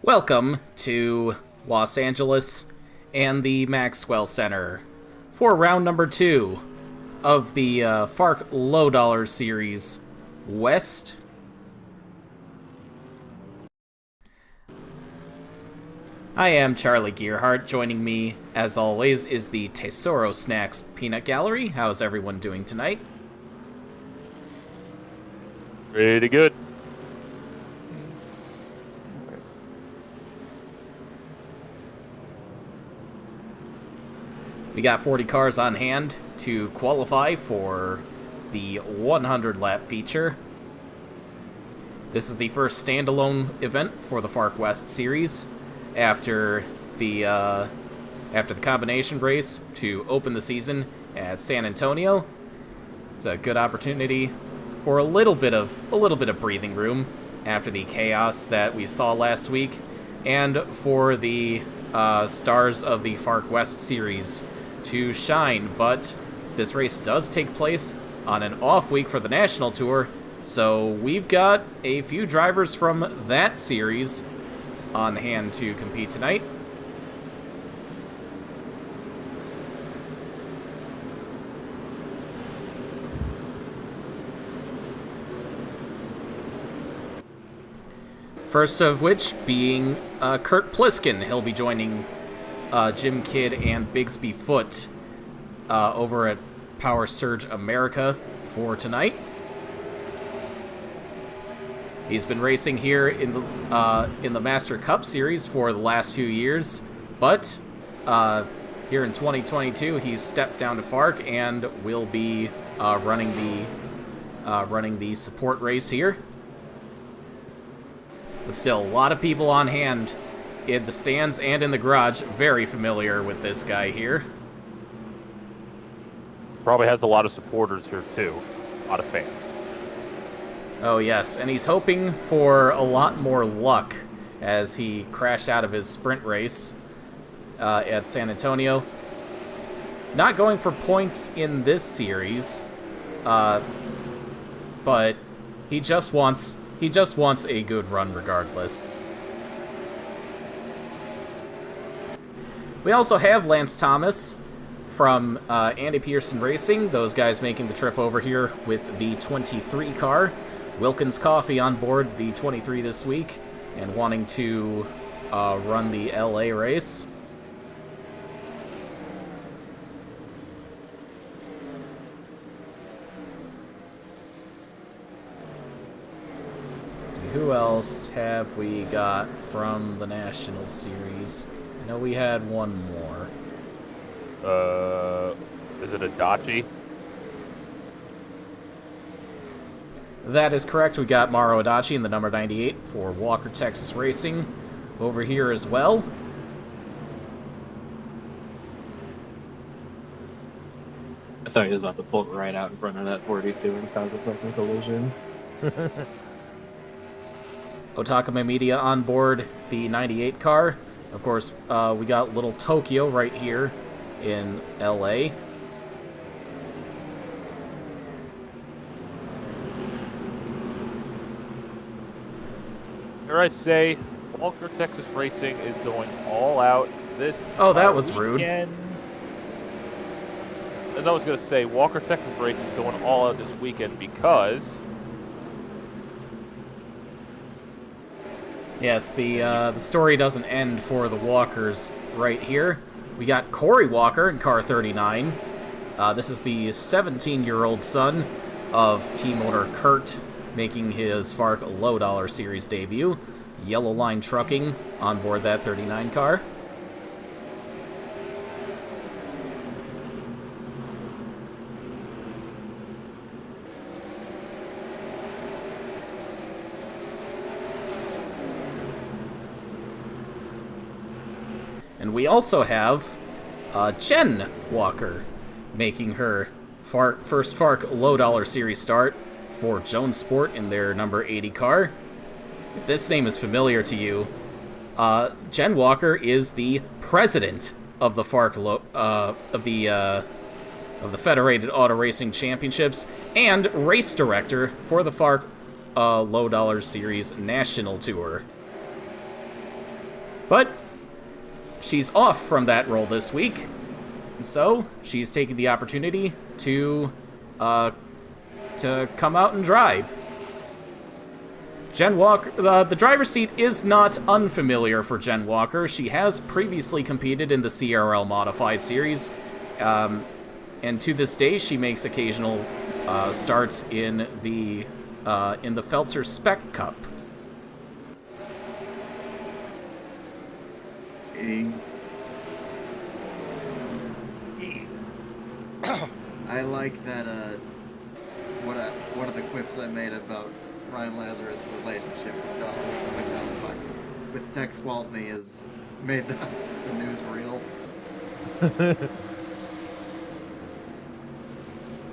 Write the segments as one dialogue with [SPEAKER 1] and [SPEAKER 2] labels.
[SPEAKER 1] Welcome to Los Angeles and the Maxwell Center for round number 2 of the FARC Lowe Series West. I am Charlie Gearhart. Joining me, as always, is the Tesoro Snacks Peanut Gallery. How's everyone doing tonight?
[SPEAKER 2] Pretty good.
[SPEAKER 1] We got 40 cars on hand to qualify for the 100-lap feature. This is the first standalone event for the FARC West Series after the combination race to open the season at San Antonio. It's a good opportunity for a little bit of breathing room after the chaos that we saw last week, and for the stars of the FARC West Series to shine. But this race does take place on an off week for the national tour, so we've got a few drivers from that series on hand to compete tonight. First of which being Kurt Pliskin. He'll be joining Jim Kidd and Bigsby Foote over at Power Surge America for tonight. He's been racing here in the Master Cup Series for the last few years, but here in 2022 he's stepped down to FARC and will be running the support race here. But still, a lot of people on hand in the stands and in the garage very familiar with this guy here.
[SPEAKER 2] Probably has a lot of supporters here too. A lot of fans.
[SPEAKER 1] Oh yes, and he's hoping for a lot more luck as he crashed out of his sprint race at San Antonio. Not going for points in this series, but he just wants a good run regardless. We also have Lance Thomas from Andy Pearson Racing, those guys making the trip over here with the 23 car. Wilkins Coffee on board the 23 this week and wanting to run the LA race. Let's see, who else have we got from the National Series? I know we had one more.
[SPEAKER 2] Is it Adachi?
[SPEAKER 1] That is correct. We got Mauro Adachi in the number 98 for Walker Texas Racing over here as well.
[SPEAKER 3] I thought he was about to pull it right out in front of that 42 and cause a fucking collision.
[SPEAKER 1] Otakame Media on board the 98 car. Of course, we got Little Tokyo right here in LA.
[SPEAKER 2] Here I say, Walker Texas Racing is going all out this
[SPEAKER 1] Oh, that was
[SPEAKER 2] weekend.
[SPEAKER 1] rude.
[SPEAKER 2] And I was going to say, Walker Texas Racing is going all out this weekend because...
[SPEAKER 1] Yes, the story doesn't end for the Walkers right here. We got Corey Walker in car 39. This is the 17-year-old son of team owner Kurt, making his FARC Lowe Series debut. Yellow Line Trucking on board that 39 car. And we also have Jen Walker making her first FARC Lowe Series start for Jones Sport in their number 80 car. If this name is familiar to you, Jen Walker is the president of the FARC of the Federated Auto Racing Championships and race director for the FARC Lowe Series National Tour. But she's off from that role this week, so she's taking the opportunity to come out and drive. Jen Walker, the driver's seat is not unfamiliar for Jen Walker. She has previously competed in the CRL Modified Series, and to this day, she makes occasional starts in the Feltzer Spec Cup.
[SPEAKER 4] I like that. One of the quips I made about Ryan Lazarus' relationship with Tex Waltney has made the news real.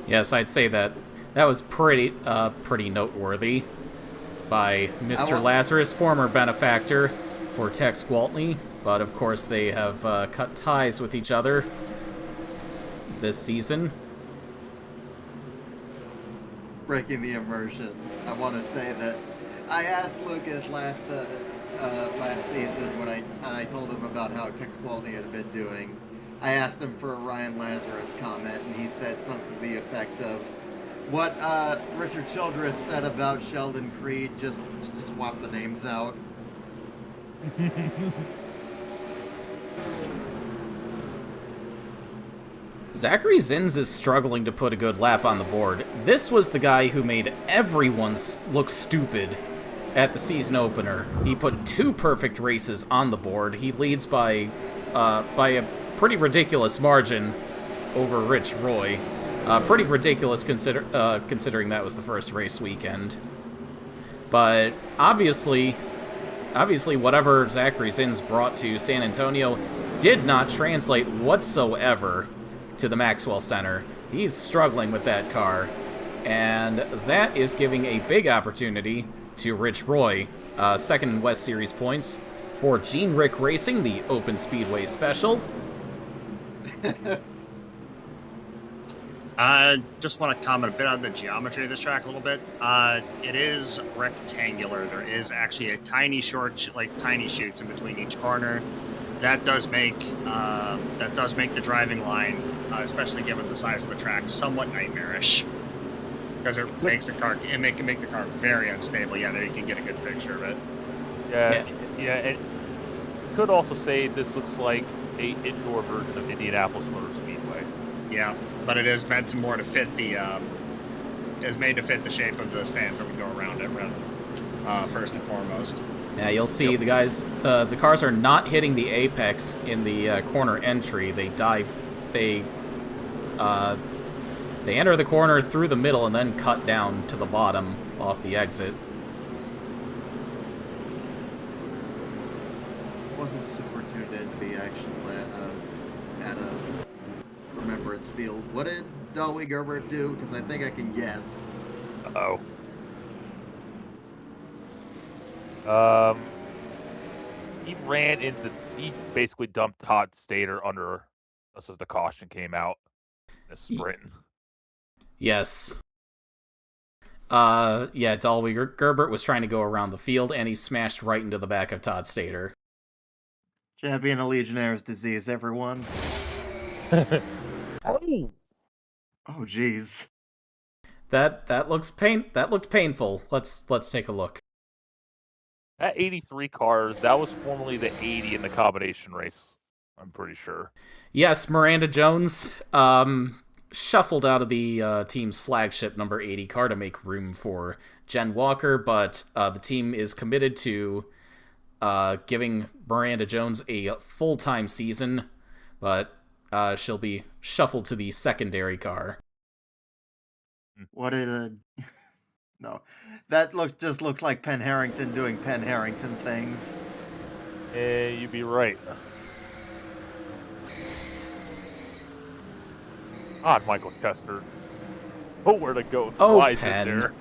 [SPEAKER 1] Yes, I'd say that was pretty noteworthy by Mr. Lazarus, former benefactor for Tex Waltney, but of course they have cut ties with each other this season.
[SPEAKER 4] Breaking the immersion, I want to say that I asked Lucas last season when I told him about how Tex Waltney had been doing. I asked him for a Ryan Lazarus comment, and he said something to the effect of what Richard Childress said about Sheldon Creed, just swap the names out.
[SPEAKER 1] Zachary Zins is struggling to put a good lap on the board. This was the guy who made everyone look stupid at the season opener. He put 2 perfect races on the board. He leads by a pretty ridiculous margin over Rich Roy. Pretty ridiculous considering that was the first race weekend. But obviously whatever Zachary Zins brought to San Antonio did not translate whatsoever to the Maxwell Center. He's struggling with that car, and that is giving a big opportunity to Rich Roy. Second in West Series points for Gene Rick Racing, the Open Speedway Special.
[SPEAKER 5] Just want to comment a bit on the geometry of this track a little bit. It is rectangular. There is actually a tiny tiny chutes in between each corner. That does make the driving line, especially given the size of the track, somewhat nightmarish. Because it makes the car, can make the car very unstable. Yeah, there you can get a good picture of it.
[SPEAKER 2] Yeah. And could also say this looks like a indoor version of Indianapolis Motor Speedway.
[SPEAKER 5] Yeah, but it is meant more to fit is made to fit the shape of the stands that would go around it, first and foremost.
[SPEAKER 1] Yeah, you'll see the guys. The cars are not hitting the apex in the corner entry. They dive. They enter the corner through the middle and then cut down to the bottom off the exit.
[SPEAKER 4] Wasn't super tuned into the action at Remembrance Field. What did Dolly Gerbert do? Because I think I can guess.
[SPEAKER 2] Uh-oh. He basically dumped Todd Stater under as the caution came out in a sprint.
[SPEAKER 1] Yes. Yeah, Dolby Gerbert was trying to go around the field, and he smashed right into the back of Todd Stater.
[SPEAKER 4] Champion of Legionnaire's disease, everyone.
[SPEAKER 2] Oh,
[SPEAKER 4] jeez.
[SPEAKER 1] That looked painful. Let's take a look.
[SPEAKER 2] that 83 car, that was formerly the 80 in the combination race, I'm pretty sure.
[SPEAKER 1] Yes, Miranda Jones shuffled out of the team's flagship number 80 car to make room for Jen Walker, but the team is committed to giving Miranda Jones a full-time season, but she'll be shuffled to the secondary car.
[SPEAKER 4] What did No. That just looks like Penn Harrington doing Penn Harrington things.
[SPEAKER 2] You'd be right. God, Michael Chester. Nowhere to go.
[SPEAKER 1] Oh,
[SPEAKER 2] Flies
[SPEAKER 1] Penn.
[SPEAKER 2] in there.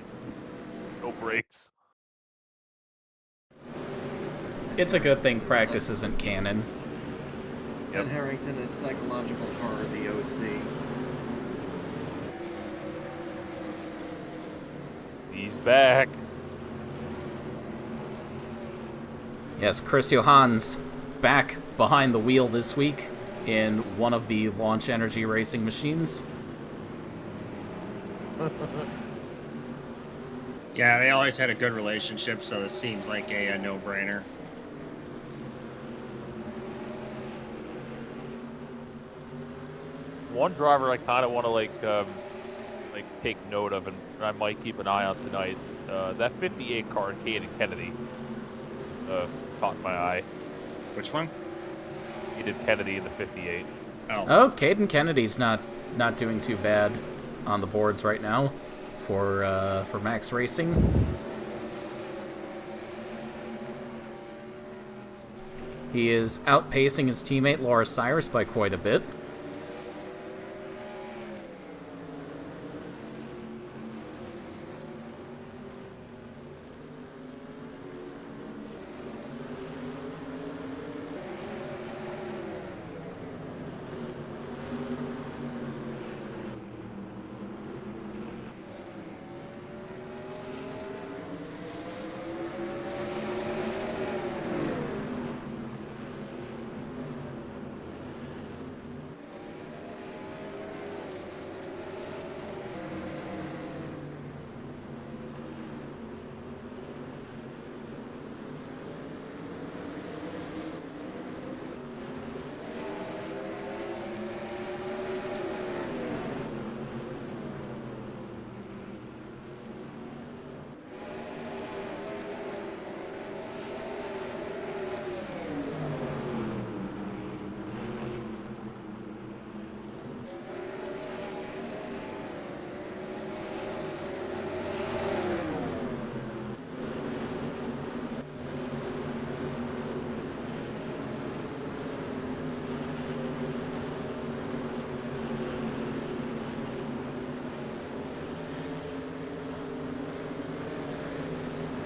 [SPEAKER 2] No brakes.
[SPEAKER 1] It's a good thing practice isn't canon.
[SPEAKER 4] Penn Harrington is psychological horror, the OC.
[SPEAKER 2] He's back.
[SPEAKER 1] Yes, Chris Johans back behind the wheel this week in one of the Launch Energy racing machines.
[SPEAKER 5] Yeah, they always had a good relationship, so this seems like a no-brainer.
[SPEAKER 2] One driver I kind of want to like take note of, and I might keep an eye on tonight. That 58 car in Caden Kennedy caught my eye.
[SPEAKER 5] Which one?
[SPEAKER 2] He did Kennedy in the 58.
[SPEAKER 1] Oh, Caden Kennedy's not doing too bad on the boards right now for Max Racing. He is outpacing his teammate Laura Cyrus by quite a bit.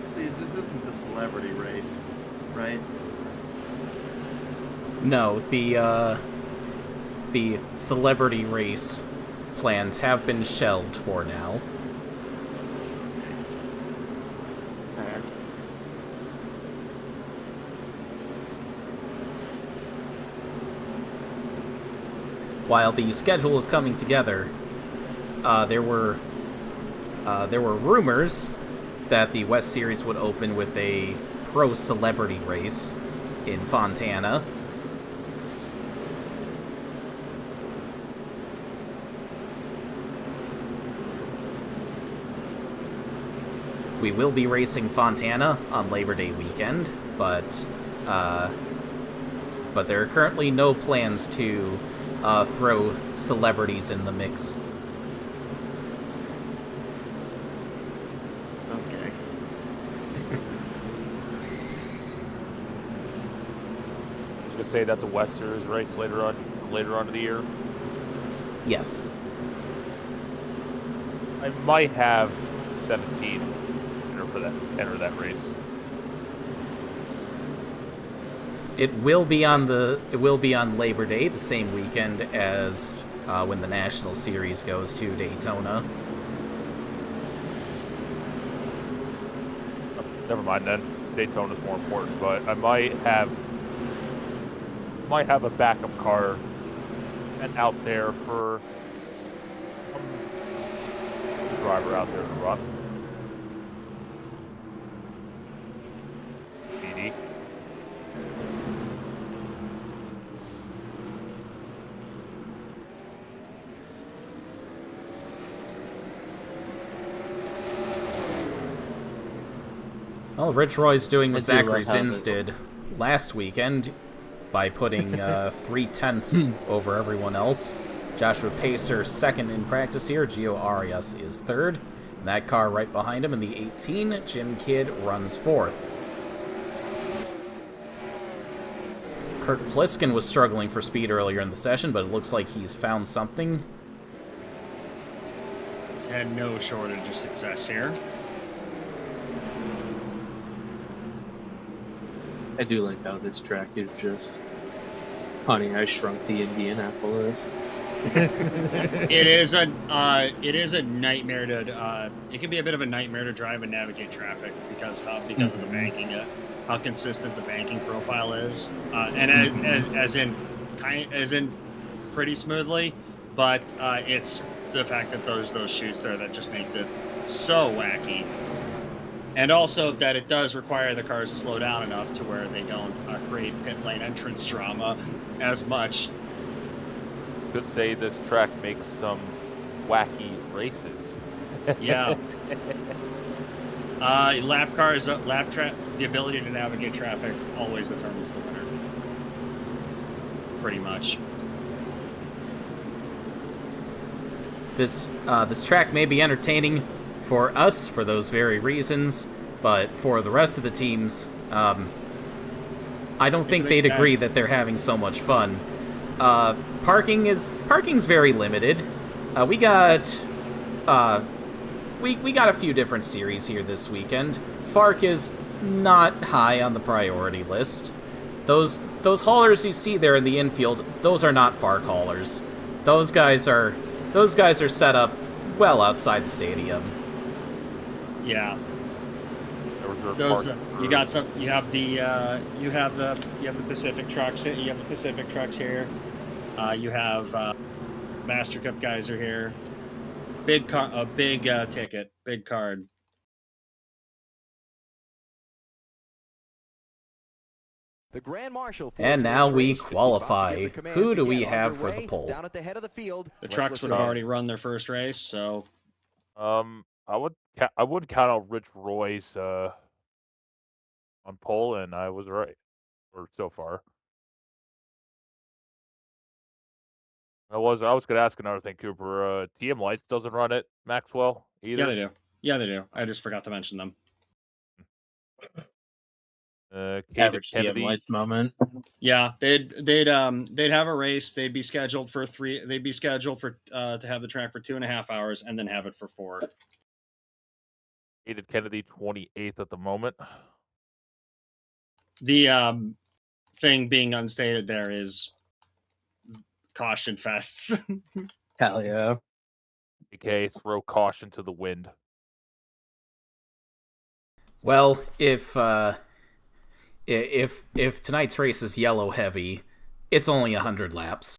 [SPEAKER 4] See, this isn't the celebrity race, right?
[SPEAKER 1] No, the celebrity race plans have been shelved for now.
[SPEAKER 4] Sad.
[SPEAKER 1] While the schedule was coming together, there were rumors that the West Series would open with a pro celebrity race in Fontana. We will be racing Fontana on Labor Day weekend, but there are currently no plans to throw celebrities in the mix.
[SPEAKER 4] Okay.
[SPEAKER 2] I was gonna say that's a West Series race later on in the year.
[SPEAKER 1] Yes.
[SPEAKER 2] I might have 17 enter that race.
[SPEAKER 1] It will be on Labor Day, the same weekend as when the National Series goes to Daytona.
[SPEAKER 2] Never mind then. Daytona's more important, but I might have a backup car and out there for some driver out there to run. BD.
[SPEAKER 1] Well, Rich Roy's doing
[SPEAKER 3] I
[SPEAKER 1] what
[SPEAKER 3] do
[SPEAKER 1] Zachary
[SPEAKER 3] love how
[SPEAKER 1] Zins
[SPEAKER 3] the-
[SPEAKER 1] did last weekend by putting 3/10 over everyone else. Joshua Pacer second in practice here. Gio Arias is third. And that car right behind him in the 18, Jim Kidd runs fourth. Kurt Pliskin was struggling for speed earlier in the session, but it looks like he's found something.
[SPEAKER 5] He's had no shortage of success here.
[SPEAKER 3] I do like how this track is just Honey, I Shrunk the Indianapolis.
[SPEAKER 5] It is a nightmare to. It can be a bit of a nightmare to drive and navigate traffic because of the banking, how consistent the banking profile is, and as in pretty smoothly, but it's the fact that those chutes there that just make it so wacky. And also that it does require the cars to slow down enough to where they don't create pit lane entrance drama as much.
[SPEAKER 2] Could say this track makes some wacky races.
[SPEAKER 5] Yeah. Lap cars, the ability to navigate traffic always determines the winner. Pretty much.
[SPEAKER 1] This track may be entertaining for us for those very reasons, but for the rest of the teams, I don't think they'd agree that they're having so much fun. Parking's very limited. We got a few different series here this weekend. FARC is not high on the priority list. Those haulers you see there in the infield, those are not FARC haulers. Those guys are set up well outside the stadium.
[SPEAKER 5] Yeah. Those you have the Pacific trucks. You have the Pacific trucks here. You have Master Cup guys are here. Big ticket, big card.
[SPEAKER 6] The Grand Marshal.
[SPEAKER 1] And now we qualify. Who do we have for the pole?
[SPEAKER 6] Down at the head of the field.
[SPEAKER 5] The trucks would have already run their first race, so.
[SPEAKER 2] I would count out Rich Roy's on pole, and I was right, or so far. I was going to ask another thing, Cooper. TM Lights doesn't run it, Maxwell, either?
[SPEAKER 5] Yeah, they do. I just forgot to mention them.
[SPEAKER 3] Average TM Lights moment.
[SPEAKER 5] Yeah, they'd have a race. They'd be scheduled for to have the track for 2.5 hours and then have it for 4.
[SPEAKER 2] Hated Kennedy 28th at the moment.
[SPEAKER 5] The thing being unstated there is caution fests.
[SPEAKER 3] Hell yeah.
[SPEAKER 2] Okay, throw caution to the wind.
[SPEAKER 1] Well, if tonight's race is yellow heavy, it's only 100 laps.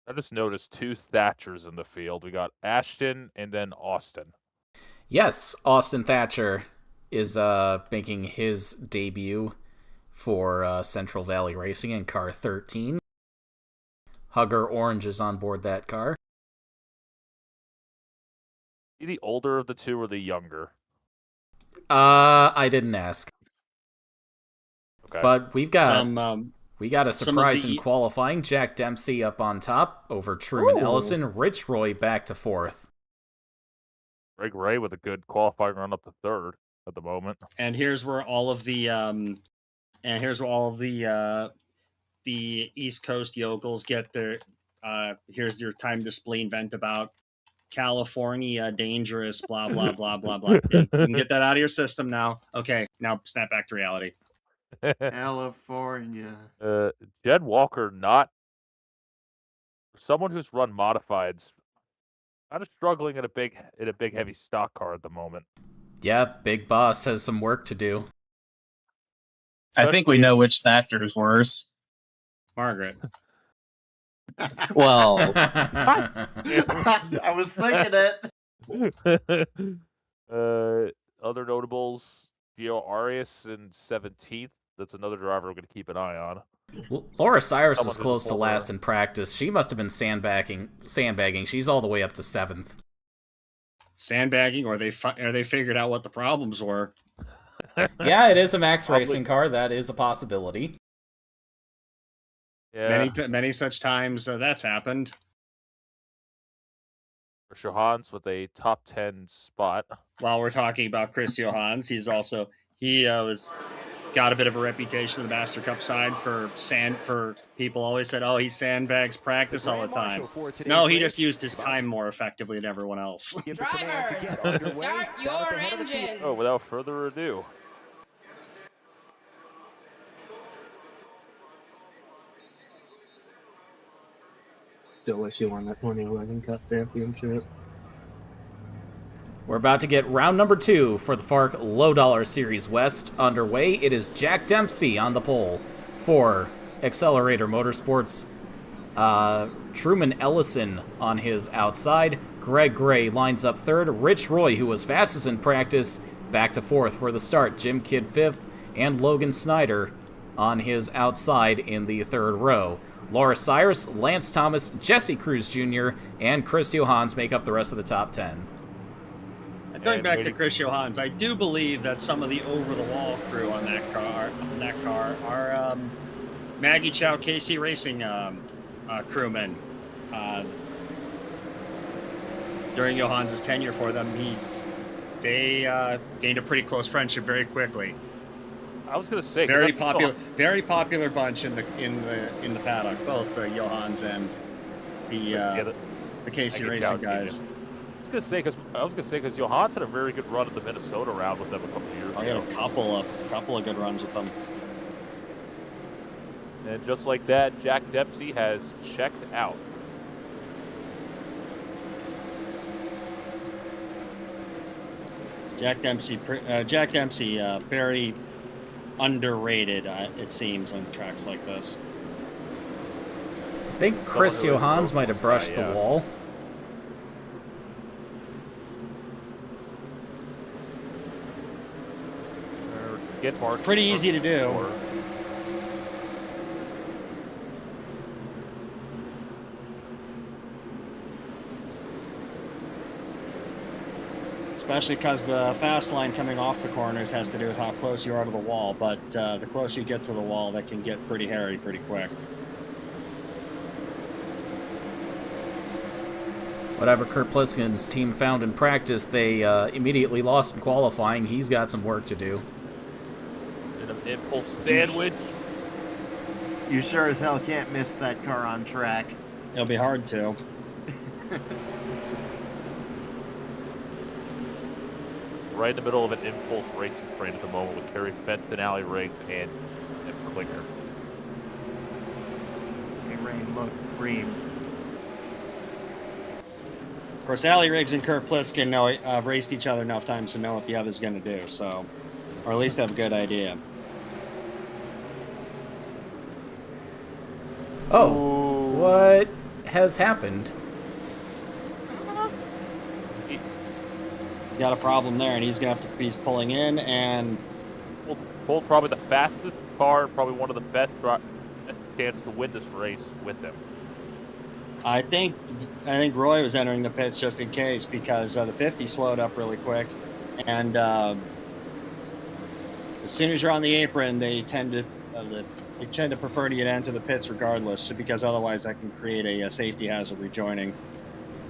[SPEAKER 2] I just noticed 2 Thatchers in the field. We got Ashton and then Austin.
[SPEAKER 1] Yes, Austin Thatcher is making his debut for Central Valley Racing in car 13. Hugger Orange is on board that car.
[SPEAKER 2] Is he the older of the two or the younger?
[SPEAKER 1] I didn't ask.
[SPEAKER 2] Okay.
[SPEAKER 1] But we got a surprise in qualifying. Jack Dempsey up on top over Truman Ellison. Rich Roy back to 4th.
[SPEAKER 2] Greg Ray with a good qualifying run up to 3rd at the moment.
[SPEAKER 5] And here's where all of the the East Coast yokels get their here's your time to spleen vent about California dangerous, blah blah blah blah blah. You can get that out of your system now. Okay, now snap back to reality.
[SPEAKER 4] California.
[SPEAKER 2] Jed Walker, not someone who's run modifieds, kind of struggling in a big heavy stock car at the moment.
[SPEAKER 1] Yeah, Big Boss has some work to do.
[SPEAKER 3] I think we know which Thatcher is worse.
[SPEAKER 5] Margaret.
[SPEAKER 3] Well,
[SPEAKER 4] I was thinking it.
[SPEAKER 2] Other notables, Gio Arias in 17th. That's another driver we're going to keep an eye on.
[SPEAKER 1] Laura Cyrus was close to last in practice. She must have been sandbagging. She's all the way up to 7th.
[SPEAKER 5] Sandbagging, or they figured out what the problems were.
[SPEAKER 1] Yeah, it is a Max Racing car. That is a possibility.
[SPEAKER 2] Yeah.
[SPEAKER 5] Many such times that's happened.
[SPEAKER 2] For Johans with a top 10 spot.
[SPEAKER 5] While we're talking about Chris Johans, he was got a bit of a reputation in the Master Cup side for people always said, oh, he sandbags practice all the time. No, he just used his time more effectively than everyone else.
[SPEAKER 7] Driver, start your engine.
[SPEAKER 2] Oh, without further ado.
[SPEAKER 3] still wish he won that 2011 Cup Championship.
[SPEAKER 1] We're about to get round number 2 for the FARC Low Dollar Series West underway. It is Jack Dempsey on the pole for Accelerator Motorsports. Truman Ellison on his outside. Greg Gray lines up third. Rich Roy, who was fastest in practice, back to fourth for the start. Jim Kidd fifth, and Logan Snyder on his outside in the third row. Laura Cyrus, Lance Thomas, Jesse Cruz Jr., and Chris Johans make up the rest of the top 10.
[SPEAKER 5] Going back to Chris Johans, I do believe that some of the over-the-wall crew on that car are Maggie Chow KC Racing crewmen. During Johans' tenure for them, they gained a pretty close friendship very quickly.
[SPEAKER 2] I was gonna say
[SPEAKER 5] Very popular bunch in the paddock, both Johans and the KC Racing guys.
[SPEAKER 2] I was gonna say because Johans had a very good run at the Minnesota round with them a couple of years ago.
[SPEAKER 5] I had a couple of good runs with them.
[SPEAKER 2] And just like that, Jack Dempsey has checked out.
[SPEAKER 5] Jack Dempsey, very underrated, it seems, on tracks like this.
[SPEAKER 1] I think Chris Johans might have brushed the wall.
[SPEAKER 5] It's pretty easy to do. Especially because the fast line coming off the corners has to do with how close you are to the wall, but the closer you get to the wall, that can get pretty hairy pretty quick.
[SPEAKER 1] Whatever Kurt Pliskin's team found in practice, they immediately lost in qualifying. He's got some work to do.
[SPEAKER 2] Impulse sandwich.
[SPEAKER 4] You sure as hell can't miss that car on track.
[SPEAKER 5] It'll be hard to.
[SPEAKER 2] Right in the middle of an impulse racing train at the moment with Kerry Fenton, Allie Riggs, and Klinger.
[SPEAKER 4] Hey, Rain, look, green.
[SPEAKER 5] Of course, Allie Riggs and Kurt Pliskin have raced each other enough times to know what the other's going to do, so, or at least have a good idea.
[SPEAKER 1] Oh, what has happened?
[SPEAKER 5] Got a problem there, and he's gonna have to be pulling in and
[SPEAKER 2] pulled probably the fastest car, probably one of the best chance to win this race with him.
[SPEAKER 5] I think Roy was entering the pits just in case because the 50 slowed up really quick, and as soon as you're on the apron, they tend to prefer to get into the pits regardless, because otherwise that can create a safety hazard rejoining.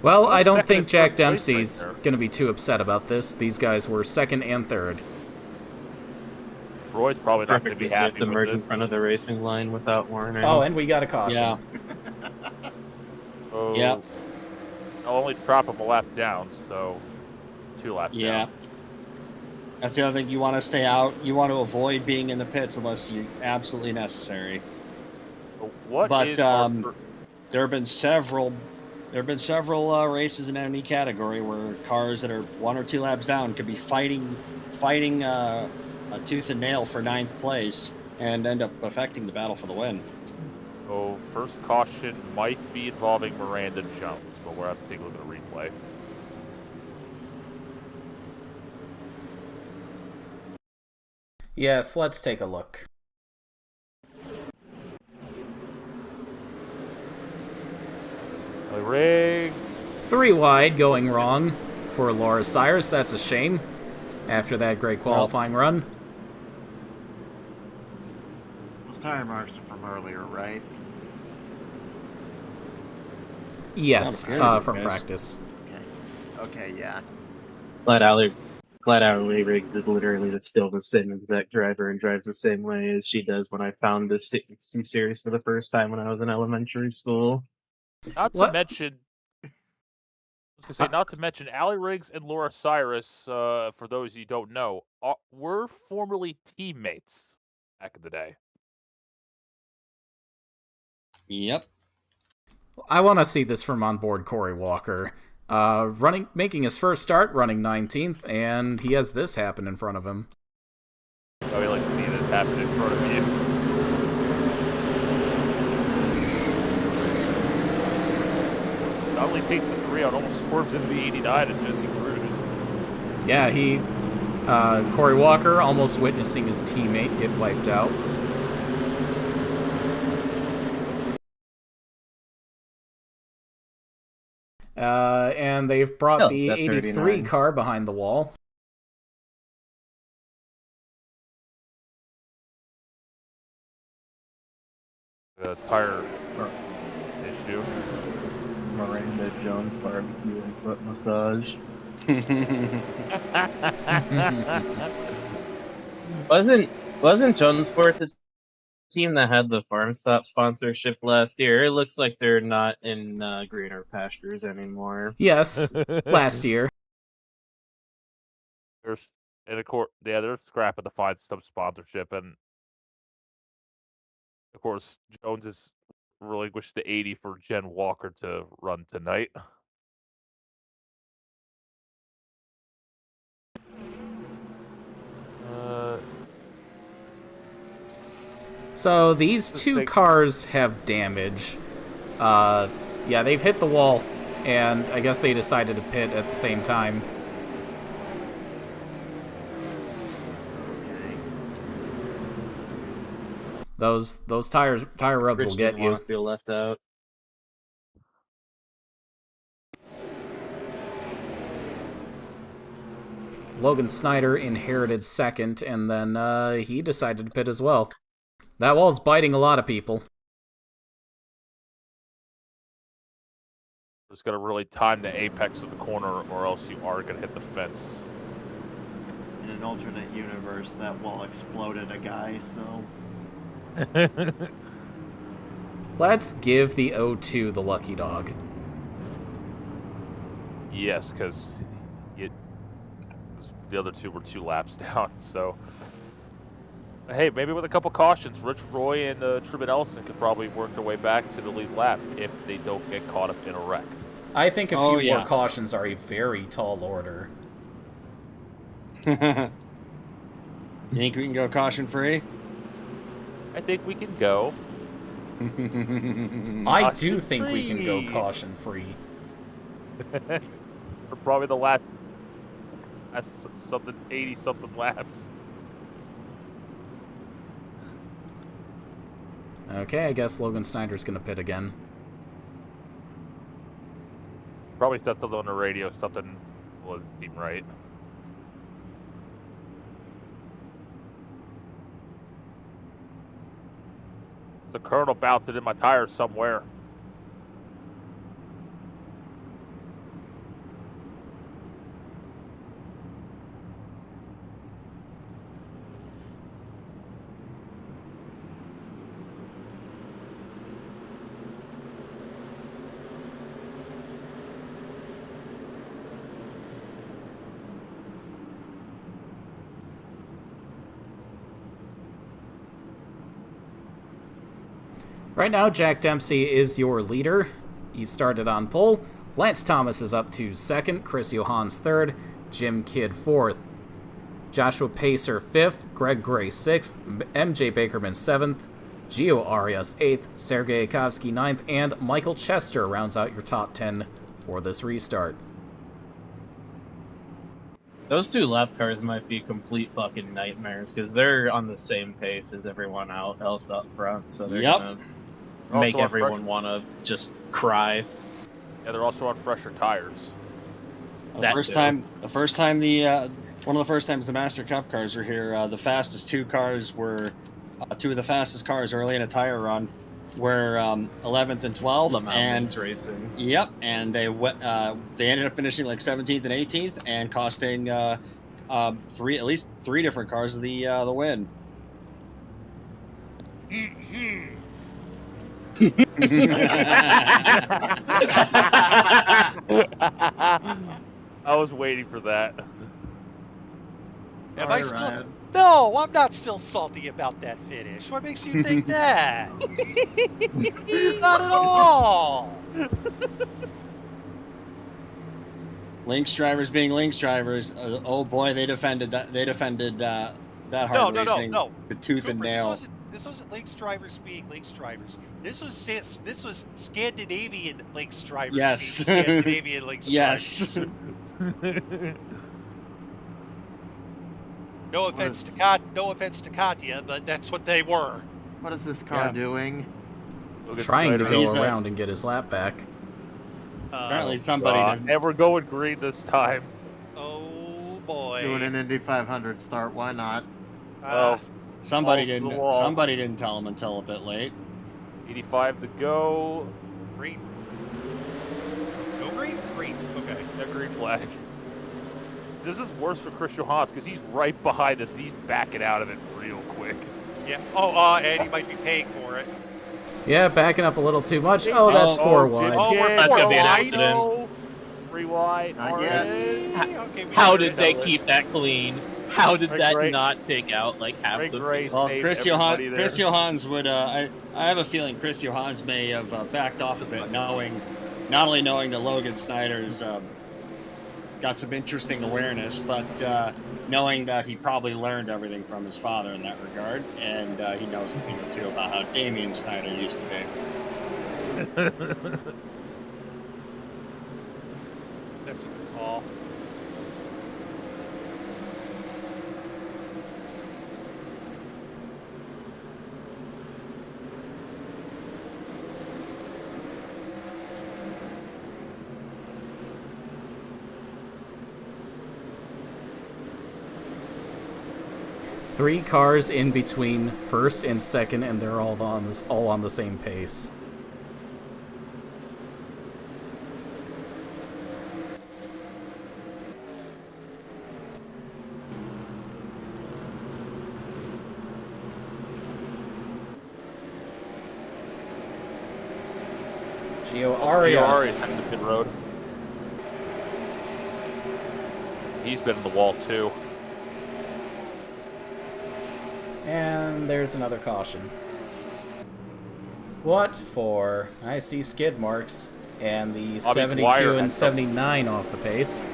[SPEAKER 1] Well, I don't think Jack Dempsey's going to be too upset about this. These guys were second and third.
[SPEAKER 2] Roy's probably not going to be happy
[SPEAKER 3] to
[SPEAKER 2] with
[SPEAKER 3] merge
[SPEAKER 2] this.
[SPEAKER 3] in front of the racing line without warning.
[SPEAKER 1] Oh, and we got a caution.
[SPEAKER 5] Yeah.
[SPEAKER 2] Oh,
[SPEAKER 5] Yep.
[SPEAKER 2] I'll only drop him a lap down, so 2 laps
[SPEAKER 5] Yeah.
[SPEAKER 2] down.
[SPEAKER 5] That's the other thing. You want to stay out. You want to avoid being in the pits unless you absolutely necessary. But there have been several races in any category where cars that are 1 or 2 laps down could be fighting a tooth and nail for 9th place and end up affecting the battle for the win.
[SPEAKER 2] So first caution might be involving Miranda Jones, but we'll have to take a look at the replay.
[SPEAKER 1] Yes, let's take a look.
[SPEAKER 2] Rig.
[SPEAKER 1] 3 wide going wrong for Laura Cyrus. That's a shame after that great qualifying run.
[SPEAKER 4] Those tire marks are from earlier, right?
[SPEAKER 1] Yes,
[SPEAKER 5] Oh,
[SPEAKER 1] from
[SPEAKER 5] yes.
[SPEAKER 1] practice.
[SPEAKER 4] Okay, yeah.
[SPEAKER 3] Flat out Lee Riggs is literally still the same exact driver and drives the same way as she does when I found this series for the first time when I was in elementary school.
[SPEAKER 2] Not to mention, Allie Riggs and Laura Cyrus, for those you don't know, were formerly teammates back in the day.
[SPEAKER 5] Yep.
[SPEAKER 1] I want to see this from onboard Corey Walker. Making his first start, running 19th, and he has this happen in front of him.
[SPEAKER 2] Oh, we like to see this happen in front of you. Not only takes the 3 out, almost swerves into the 89 and Jesse Cruz.
[SPEAKER 1] Yeah, Corey Walker almost witnessing his teammate get wiped out. And they've brought the 83 39 car behind the wall.
[SPEAKER 2] The tire issue.
[SPEAKER 3] Miranda Jones barbecue and foot massage. Wasn't Jones Sport the team that had the Farm Stop sponsorship last year? It looks like they're not in greener pastures anymore.
[SPEAKER 1] Yes, last year.
[SPEAKER 2] There's they're scrapping to find some sponsorship, and of course Jones has relinquished the 80 for Jen Walker to run tonight.
[SPEAKER 1] So these two cars have damage. Yeah, they've hit the wall, and I guess they decided to pit at the same time.
[SPEAKER 4] Okay.
[SPEAKER 1] Those tire rubs will get you.
[SPEAKER 3] Feel left out.
[SPEAKER 1] Logan Snyder inherited second, and then he decided to pit as well. That wall's biting a lot of people.
[SPEAKER 2] Just gotta really time the apex of the corner, or else you are gonna hit the fence.
[SPEAKER 4] In an alternate universe, that wall exploded a guy, so...
[SPEAKER 1] Let's give the 0-2 the lucky dog.
[SPEAKER 2] Yes, because the other two were 2 laps down, so... Hey, maybe with a couple cautions, Rich Roy and Truman Ellison could probably work their way back to the lead lap if they don't get caught up in a wreck.
[SPEAKER 1] I think a few more cautions are a very tall order.
[SPEAKER 8] You think we can go caution free?
[SPEAKER 2] I think we can go.
[SPEAKER 1] I do think we can go caution free.
[SPEAKER 2] For probably the last something 80-something laps.
[SPEAKER 1] Okay, I guess Logan Snyder's gonna pit again.
[SPEAKER 2] Probably said something on the radio, something wasn't seem right. The kernel bounced in my tires somewhere.
[SPEAKER 1] Right now, Jack Dempsey is your leader. He started on pole. Lance Thomas is up to second. Chris Johans third. Jim Kidd fourth. Joshua Pacer fifth. Greg Gray sixth. MJ Bakerman seventh. Gio Arias eighth. Sergei Yakovsky ninth. And Michael Chester rounds out your top 10 for this restart.
[SPEAKER 3] Those 2 lap cars might be complete fucking nightmares because they're on the same pace as everyone else up front, so they're gonna make everyone want to just cry.
[SPEAKER 2] Yeah, they're also on fresher tires.
[SPEAKER 8] The first time one of the first times the Master Cup cars were here, the fastest 2 cars were 2 of the fastest cars early in a tire run were 11th and 12th, and
[SPEAKER 3] racing.
[SPEAKER 8] Yep, and they ended up finishing like 17th and 18th, and costing at least 3 different cars the win.
[SPEAKER 2] I was waiting for that.
[SPEAKER 4] Sorry, Ryan.
[SPEAKER 9] No, I'm not still salty about that finish. What makes you think that? Not at all.
[SPEAKER 8] Lynx drivers being Lynx drivers. Oh boy, they defended that. They defended that hard racing to tooth
[SPEAKER 9] Cooper,
[SPEAKER 8] and nail.
[SPEAKER 9] This wasn't Lynx drivers being Lynx drivers. This was Scandinavian Lynx drivers
[SPEAKER 8] Yes.
[SPEAKER 9] being Scandinavian Lynx
[SPEAKER 8] Yes.
[SPEAKER 9] drivers. No offense to Katya, but that's what they were.
[SPEAKER 4] What is this car doing?
[SPEAKER 1] Trying to go around and get his lap back.
[SPEAKER 8] Apparently somebody doesn't.
[SPEAKER 2] And we're going green this time.
[SPEAKER 9] Oh boy.
[SPEAKER 4] Doing an Indy 500 start, why not?
[SPEAKER 8] Somebody didn't tell him until a bit late.
[SPEAKER 2] 85 to go.
[SPEAKER 9] Green. No green? Green. Okay.
[SPEAKER 2] That green flag. This is worse for Chris Johans because he's right behind us and he's backing out of it real quick.
[SPEAKER 9] Yeah. And he might be paying for it.
[SPEAKER 1] Yeah, backing up a little too much. Oh, that's 4 wide.
[SPEAKER 10] That's gonna be an accident.
[SPEAKER 2] Rewind.
[SPEAKER 4] Not yet.
[SPEAKER 10] How did they keep that clean? How did that not take out like half the
[SPEAKER 2] race?
[SPEAKER 8] Well, Chris Johans would. I have a feeling Chris Johans may have backed off a bit, not only knowing that Logan Snyder's got some interesting awareness, but knowing that he probably learned everything from his father in that regard, and he knows a thing or two about how Damian Snyder used to be.
[SPEAKER 9] That's a good call.
[SPEAKER 1] Three cars in between first and second, and they're all on the same pace. Gio Arias
[SPEAKER 2] heading to pit road. He's been in the wall too.
[SPEAKER 1] And there's another caution. What for? I see skid marks. And the
[SPEAKER 2] Bobby
[SPEAKER 1] 72
[SPEAKER 2] Dwyer
[SPEAKER 1] and
[SPEAKER 2] had
[SPEAKER 1] 79 off the pace.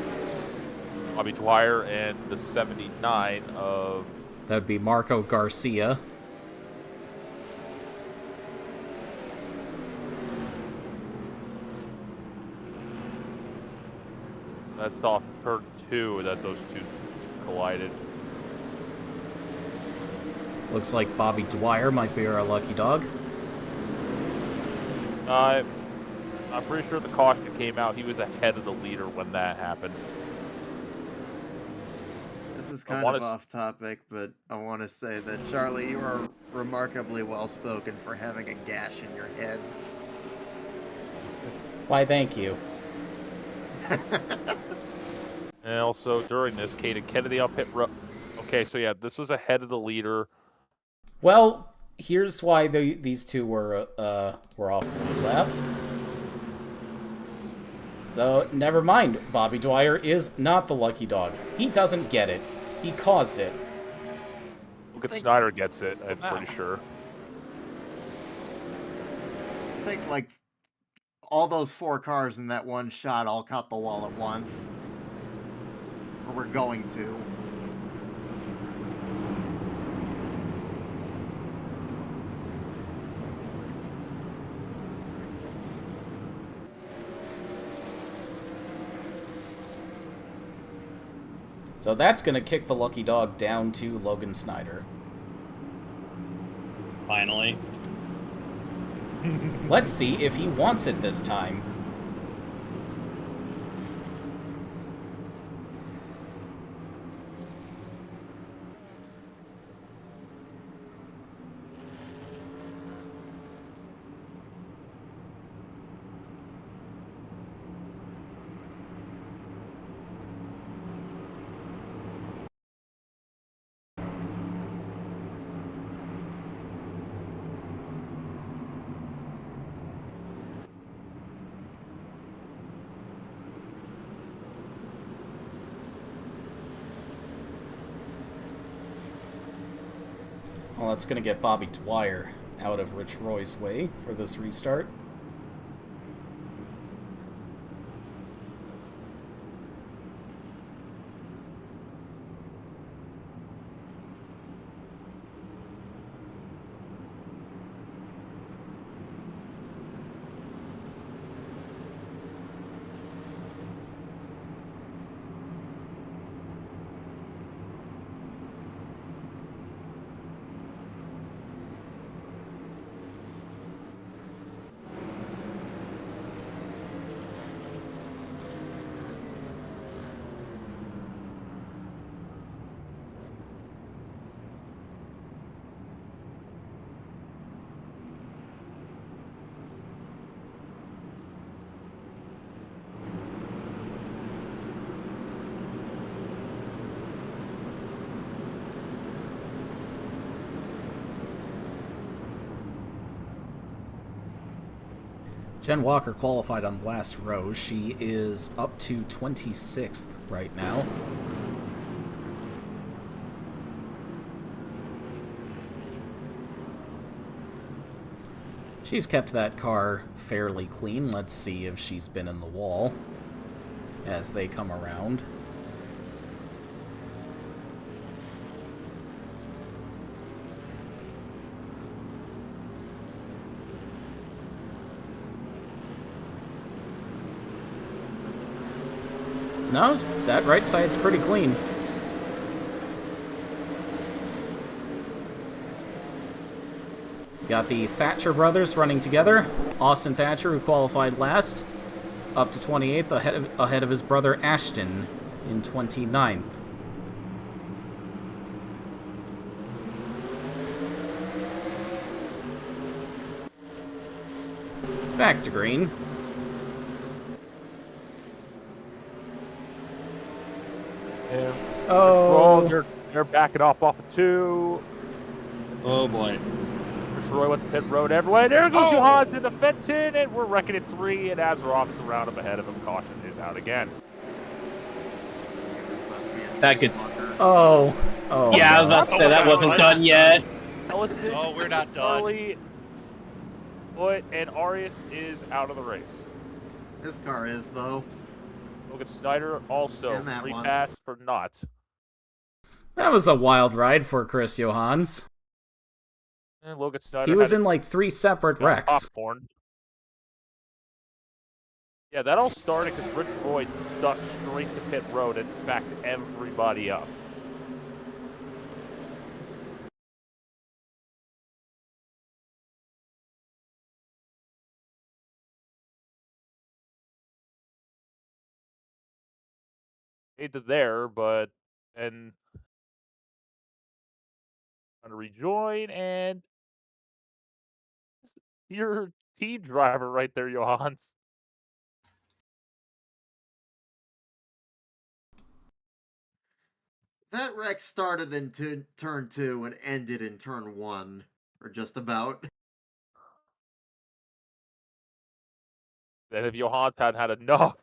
[SPEAKER 2] Bobby Dwyer and the 79 of...
[SPEAKER 1] That would be Marco Garcia.
[SPEAKER 2] That's off turn 2 that those two collided.
[SPEAKER 1] Looks like Bobby Dwyer might be our lucky dog.
[SPEAKER 2] I'm pretty sure the caution came out. He was ahead of the leader when that happened.
[SPEAKER 4] This is kind of off topic, but I want to say that, Charlie, you are remarkably well-spoken for having a gash in your head.
[SPEAKER 1] Why, thank you.
[SPEAKER 2] And also, during this, Caden Kennedy on pit road. Okay, so yeah, this was ahead of the leader.
[SPEAKER 1] Well, here's why these two were off the lead lap. So, never mind. Bobby Dwyer is not the lucky dog. He doesn't get it. He caused it.
[SPEAKER 2] Look at Snyder gets it, I'm pretty sure.
[SPEAKER 4] I think, like, all those 4 cars in that one shot all caught the wall at once. Or we're going to.
[SPEAKER 1] So that's going to kick the lucky dog down to Logan Snyder.
[SPEAKER 8] Finally.
[SPEAKER 1] Let's see if he wants it this time. Well, that's going to get Bobby Dwyer out of Rich Roy's way for this restart. Jen Walker qualified on the last row. She is up to 26th right now. She's kept that car fairly clean. Let's see if she's been in the wall as they come around. No, that right side's pretty clean. Got the Thatcher brothers running together. Austin Thatcher, who qualified last, up to 28th, ahead of his brother Ashton in 29th. Back to green.
[SPEAKER 2] Yeah.
[SPEAKER 1] Oh,
[SPEAKER 2] they're backing off of 2.
[SPEAKER 8] Oh boy.
[SPEAKER 2] Roy went to pit road everywhere. There goes Johannes in the Fenton, and we're wrecking at 3, and Azeroth's around him ahead of him. Caution is out again.
[SPEAKER 10] That gets...
[SPEAKER 1] Oh.
[SPEAKER 10] Yeah, I was about to say that wasn't done yet.
[SPEAKER 2] Ellison,
[SPEAKER 9] Oh, we're not done.
[SPEAKER 2] Early, and Arias is out of the race.
[SPEAKER 4] This car is, though.
[SPEAKER 2] Logan Snyder also
[SPEAKER 4] And that
[SPEAKER 2] free
[SPEAKER 4] one.
[SPEAKER 2] pass for not.
[SPEAKER 1] That was a wild ride for Chris Johannes.
[SPEAKER 2] And Logan Snyder
[SPEAKER 1] He was
[SPEAKER 2] had
[SPEAKER 1] in like 3 separate wrecks.
[SPEAKER 2] popcorn. Yeah, that all started because Rich Roy ducked straight to pit road and backed everybody up. Into there, but and trying to rejoin, and your team driver right there, Johannes.
[SPEAKER 4] That wreck started in turn 2 and ended in turn 1, or just about.
[SPEAKER 2] And if Johannes hadn't had enough.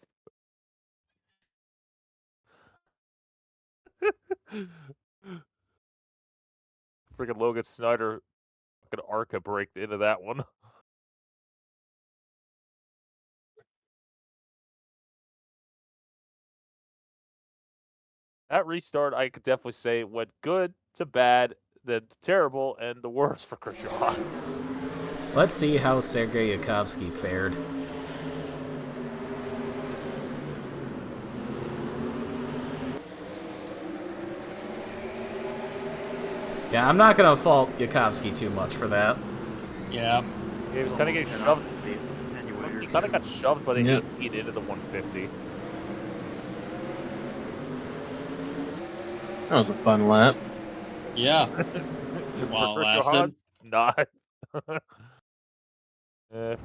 [SPEAKER 2] Freaking Logan Snyder fucking Arca braked into that one. That restart, I could definitely say, went good to bad, then to terrible, and the worst for Chris Johannes.
[SPEAKER 1] Let's see how Sergei Yakovsky fared. Yeah, I'm not going to fault Yakovsky too much for that.
[SPEAKER 8] Yeah.
[SPEAKER 2] He was kind of getting shoved.
[SPEAKER 4] The attenuator.
[SPEAKER 2] He kind of got shoved by the
[SPEAKER 3] Yep.
[SPEAKER 2] 18 into the 150.
[SPEAKER 3] That was a fun lap.
[SPEAKER 8] Yeah.
[SPEAKER 2] For
[SPEAKER 8] While it
[SPEAKER 2] Chris
[SPEAKER 8] lasted.
[SPEAKER 2] Johannes, not.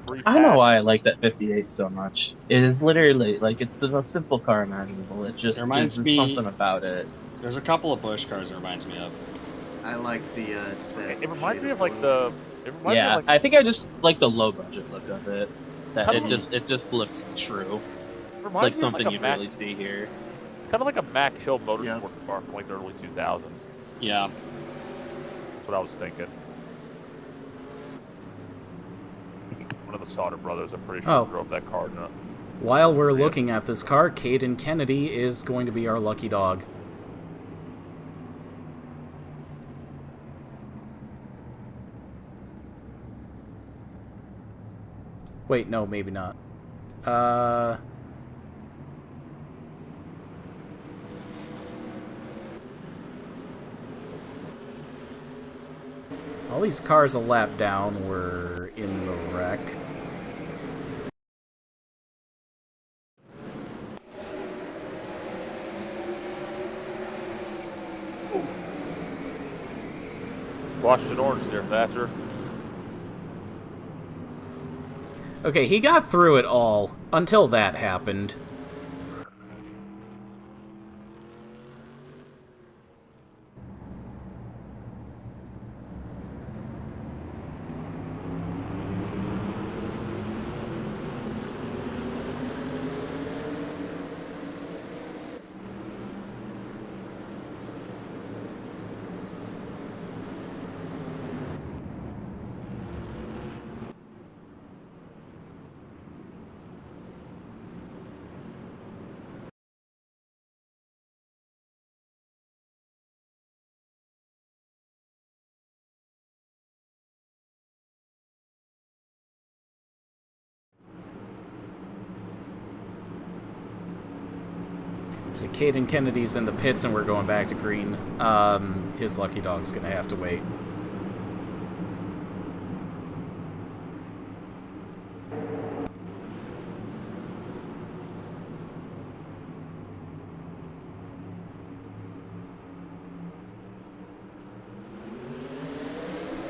[SPEAKER 2] Free
[SPEAKER 3] I don't know
[SPEAKER 2] pass.
[SPEAKER 3] why I like that 58 so much. It is literally, like, it's the most simple car imaginable. It just,
[SPEAKER 8] Reminds
[SPEAKER 3] there's
[SPEAKER 8] me-
[SPEAKER 3] something about it.
[SPEAKER 8] There's a couple of Bush cars it reminds me of.
[SPEAKER 4] I like the.
[SPEAKER 2] It reminds me
[SPEAKER 4] shade
[SPEAKER 2] of like
[SPEAKER 4] blue.
[SPEAKER 2] the. It reminds me
[SPEAKER 3] Yeah,
[SPEAKER 2] of like,
[SPEAKER 3] I think I just like the low budget look of it. That
[SPEAKER 2] Kinda
[SPEAKER 3] it just looks true,
[SPEAKER 2] it reminds
[SPEAKER 3] like
[SPEAKER 2] me of
[SPEAKER 3] something
[SPEAKER 2] a
[SPEAKER 3] you
[SPEAKER 2] Mac,
[SPEAKER 3] really see here.
[SPEAKER 2] It's kind of like a Mac Hill Motorsports
[SPEAKER 4] Yeah.
[SPEAKER 2] car from like the early 2000s.
[SPEAKER 8] Yeah.
[SPEAKER 2] what I was thinking. One of the Sauter brothers, I'm pretty sure, drove that car.
[SPEAKER 1] While we're looking at this car, Caden Kennedy is going to be our lucky dog. Wait, no, maybe not. All these cars a lap down were in the wreck.
[SPEAKER 2] Washed in orange there, Thatcher.
[SPEAKER 1] Okay, he got through it all until that happened. So Caden Kennedy's in the pits and we're going back to green. His lucky dog's gonna have to wait.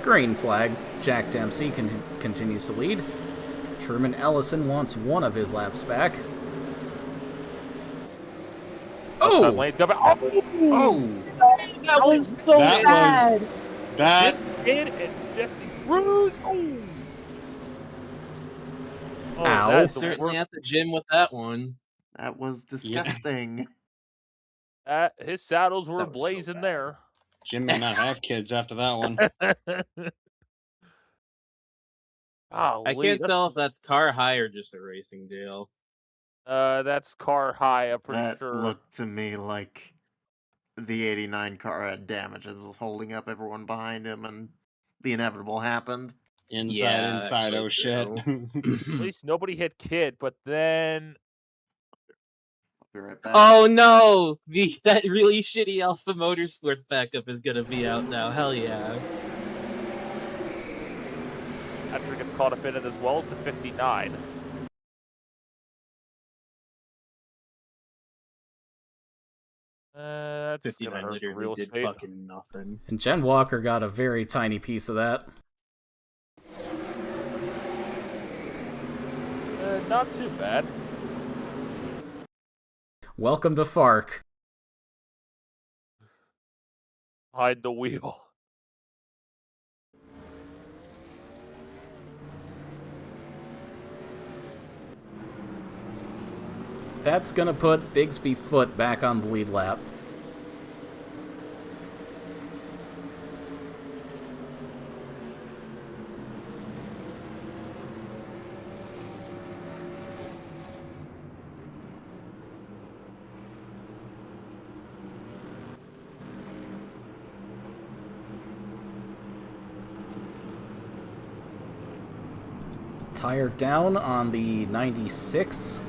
[SPEAKER 1] Green flag. Jack Dempsey continues to lead. Truman Ellison wants one of his laps back. Oh!
[SPEAKER 8] Oh!
[SPEAKER 10] That was so bad.
[SPEAKER 8] That
[SPEAKER 2] and Jesse Cruz. Oh,
[SPEAKER 1] Ow.
[SPEAKER 10] I was certainly at the gym with that one.
[SPEAKER 4] That was disgusting.
[SPEAKER 2] His saddles were
[SPEAKER 8] That was so
[SPEAKER 2] blazing
[SPEAKER 8] bad.
[SPEAKER 2] there.
[SPEAKER 8] Jim may not have kids after that one.
[SPEAKER 10] I can't tell if that's car high or just a racing deal.
[SPEAKER 2] That's car high, I'm pretty
[SPEAKER 4] That
[SPEAKER 2] sure.
[SPEAKER 4] looked to me like the 89 car had damage and was holding up everyone behind him, and the inevitable happened.
[SPEAKER 8] Inside, oh shit.
[SPEAKER 2] At least nobody hit Kid, but then...
[SPEAKER 4] I'll be right back.
[SPEAKER 10] Oh no! That really shitty Alpha Motorsports backup is gonna be out now. Hell yeah.
[SPEAKER 2] Patrick gets caught up in it as well as the 59. That's
[SPEAKER 10] 59
[SPEAKER 2] gonna hurt the real
[SPEAKER 10] literally did
[SPEAKER 2] estate.
[SPEAKER 10] fucking nothing.
[SPEAKER 1] And Jen Walker got a very tiny piece of that.
[SPEAKER 2] Not too bad.
[SPEAKER 1] Welcome to FARC.
[SPEAKER 2] Hide the wheel.
[SPEAKER 1] That's gonna put Bigsby Foot back on the lead lap. Tire down on the 96.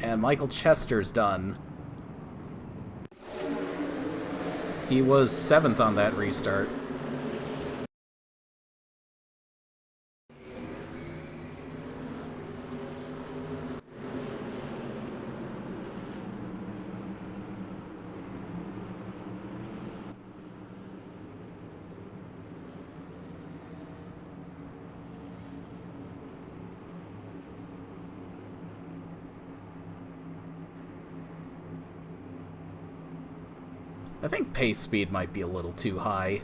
[SPEAKER 1] And Michael Chester's done. He was 7th on that restart. I think pace speed might be a little too high.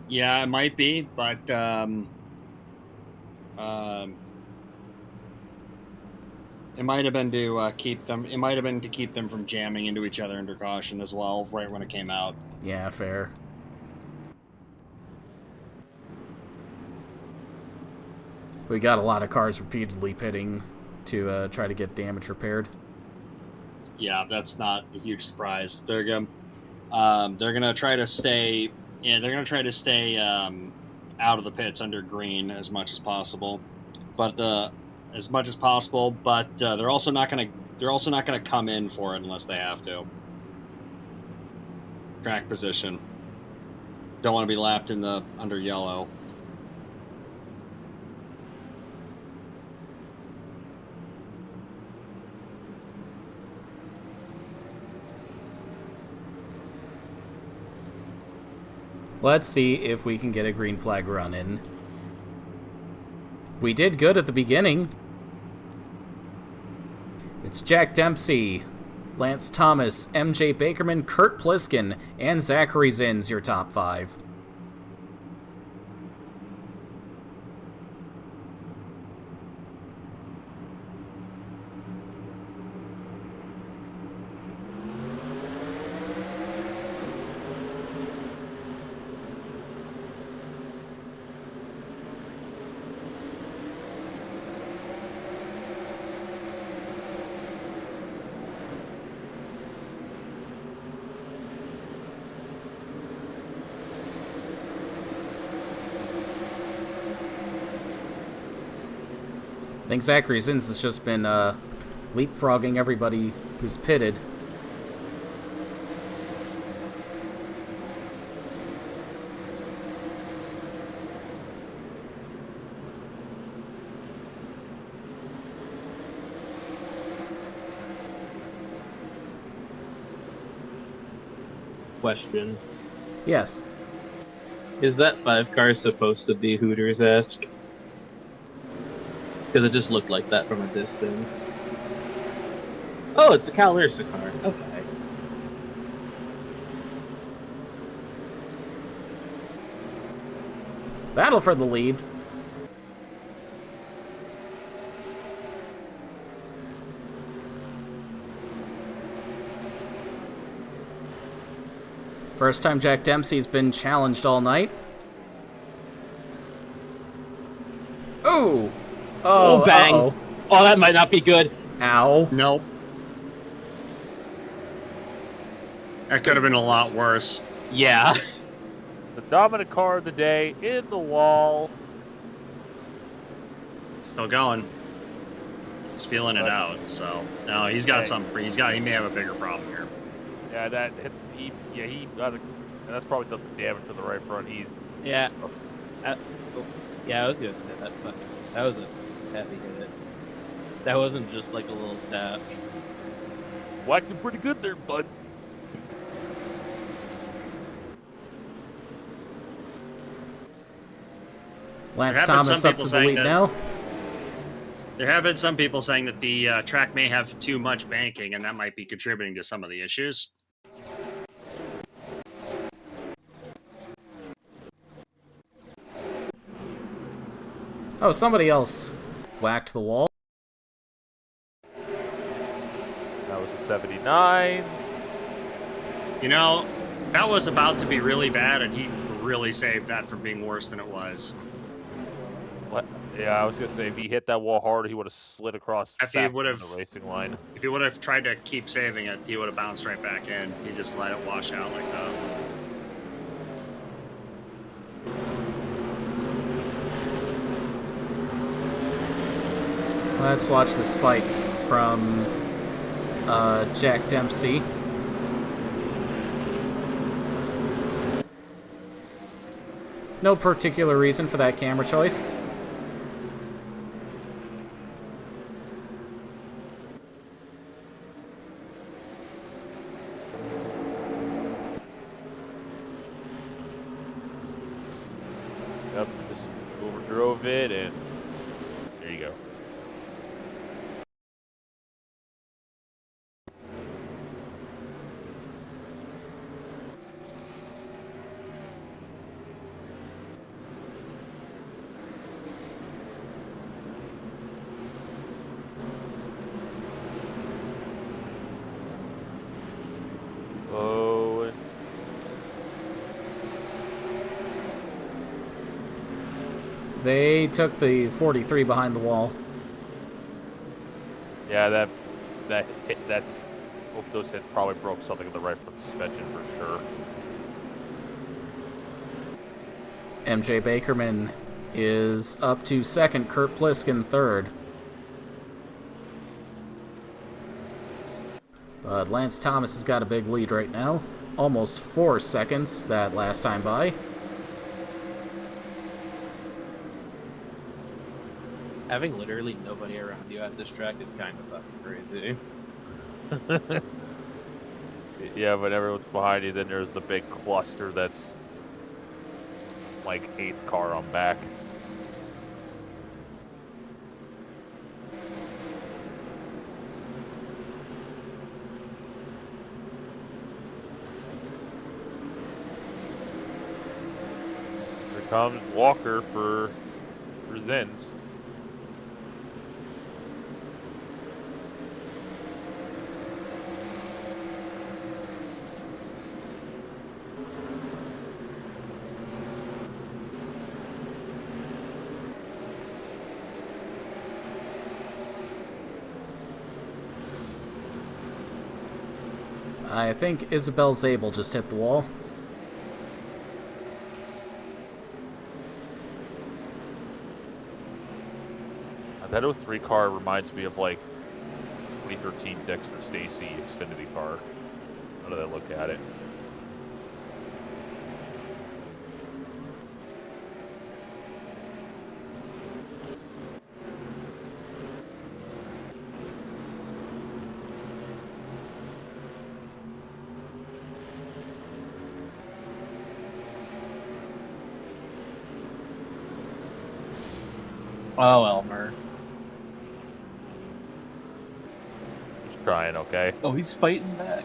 [SPEAKER 8] Yeah, it might be, but It might have been to keep them. It might have been to keep them from jamming into each other under caution as well, right when it came out.
[SPEAKER 1] Yeah, fair. We got a lot of cars repeatedly pitting to try to get damage repaired.
[SPEAKER 8] Yeah, that's not a huge surprise. They're gonna try to stay. Yeah, they're gonna try to stay out of the pits under green as much as possible, but they're also not gonna come in for it unless they have to. Track position. Don't want to be lapped in the under yellow.
[SPEAKER 1] Let's see if we can get a green flag run in. We did good at the beginning. It's Jack Dempsey, Lance Thomas, MJ Bakerman, Kurt Pliskin, and Zachary Zins, your top 5. I think Zachary Zins has just been leapfrogging everybody who's pitted.
[SPEAKER 3] Question.
[SPEAKER 1] Yes.
[SPEAKER 3] Is that 5 car supposed to be Hooters-esque? Because it just looked like that from a distance. Oh, it's a Cal Ursa car. Okay.
[SPEAKER 1] Battle for the lead. First time Jack Dempsey's been challenged all night. Ooh!
[SPEAKER 10] Oh, bang.
[SPEAKER 1] Uh-oh.
[SPEAKER 10] Oh, that might not be good.
[SPEAKER 1] Ow.
[SPEAKER 5] Nope. That could have been a lot worse.
[SPEAKER 10] Yeah.
[SPEAKER 2] The dominant car of the day in the wall.
[SPEAKER 5] Still going. He's feeling it out. So no, he's got some. He may have a bigger problem here.
[SPEAKER 2] Yeah, that hit. He got. That's probably done the damage to the right front.
[SPEAKER 10] Yeah. Yeah, I was gonna say that was a heavy hit. That wasn't just like a little tap.
[SPEAKER 2] Whacked him pretty good there, bud.
[SPEAKER 1] Lance Thomas up to the lead now.
[SPEAKER 5] There have been some people saying that the track may have too much banking, and that might be contributing to some of the issues.
[SPEAKER 1] Oh, somebody else whacked the wall.
[SPEAKER 2] That was a 79.
[SPEAKER 5] You know, that was about to be really bad, and he really saved that from being worse than it was.
[SPEAKER 2] What? Yeah, I was gonna say if he hit that wall hard, he would have slid across
[SPEAKER 5] If he would have
[SPEAKER 2] the racing line.
[SPEAKER 5] If he would have tried to keep saving it, he would have bounced right back in. He just let it wash out like that.
[SPEAKER 1] Let's watch this fight from Jack Dempsey. No particular reason for that camera choice.
[SPEAKER 2] Yep, just overdrove it, and there you go.
[SPEAKER 1] They took the 43 behind the wall.
[SPEAKER 2] Yeah, that's both those hits probably broke something in the right front suspension for sure.
[SPEAKER 1] MJ Bakerman is up to second, Kurt Pliskin third. But Lance Thomas has got a big lead right now. Almost 4 seconds that last time by.
[SPEAKER 10] Having literally nobody around you at this track is kind of fucking crazy.
[SPEAKER 2] Yeah, but everyone's behind you, then there's the big cluster that's like 8th car on back. Here comes Walker for Zins.
[SPEAKER 1] I think Isabel Zabel just hit the wall.
[SPEAKER 2] That 03 car reminds me of like 2013 Dexter Stacy Xfinity car. How do I look at it?
[SPEAKER 10] Oh, Elmer.
[SPEAKER 2] He's trying, okay?
[SPEAKER 10] Oh, he's fighting back.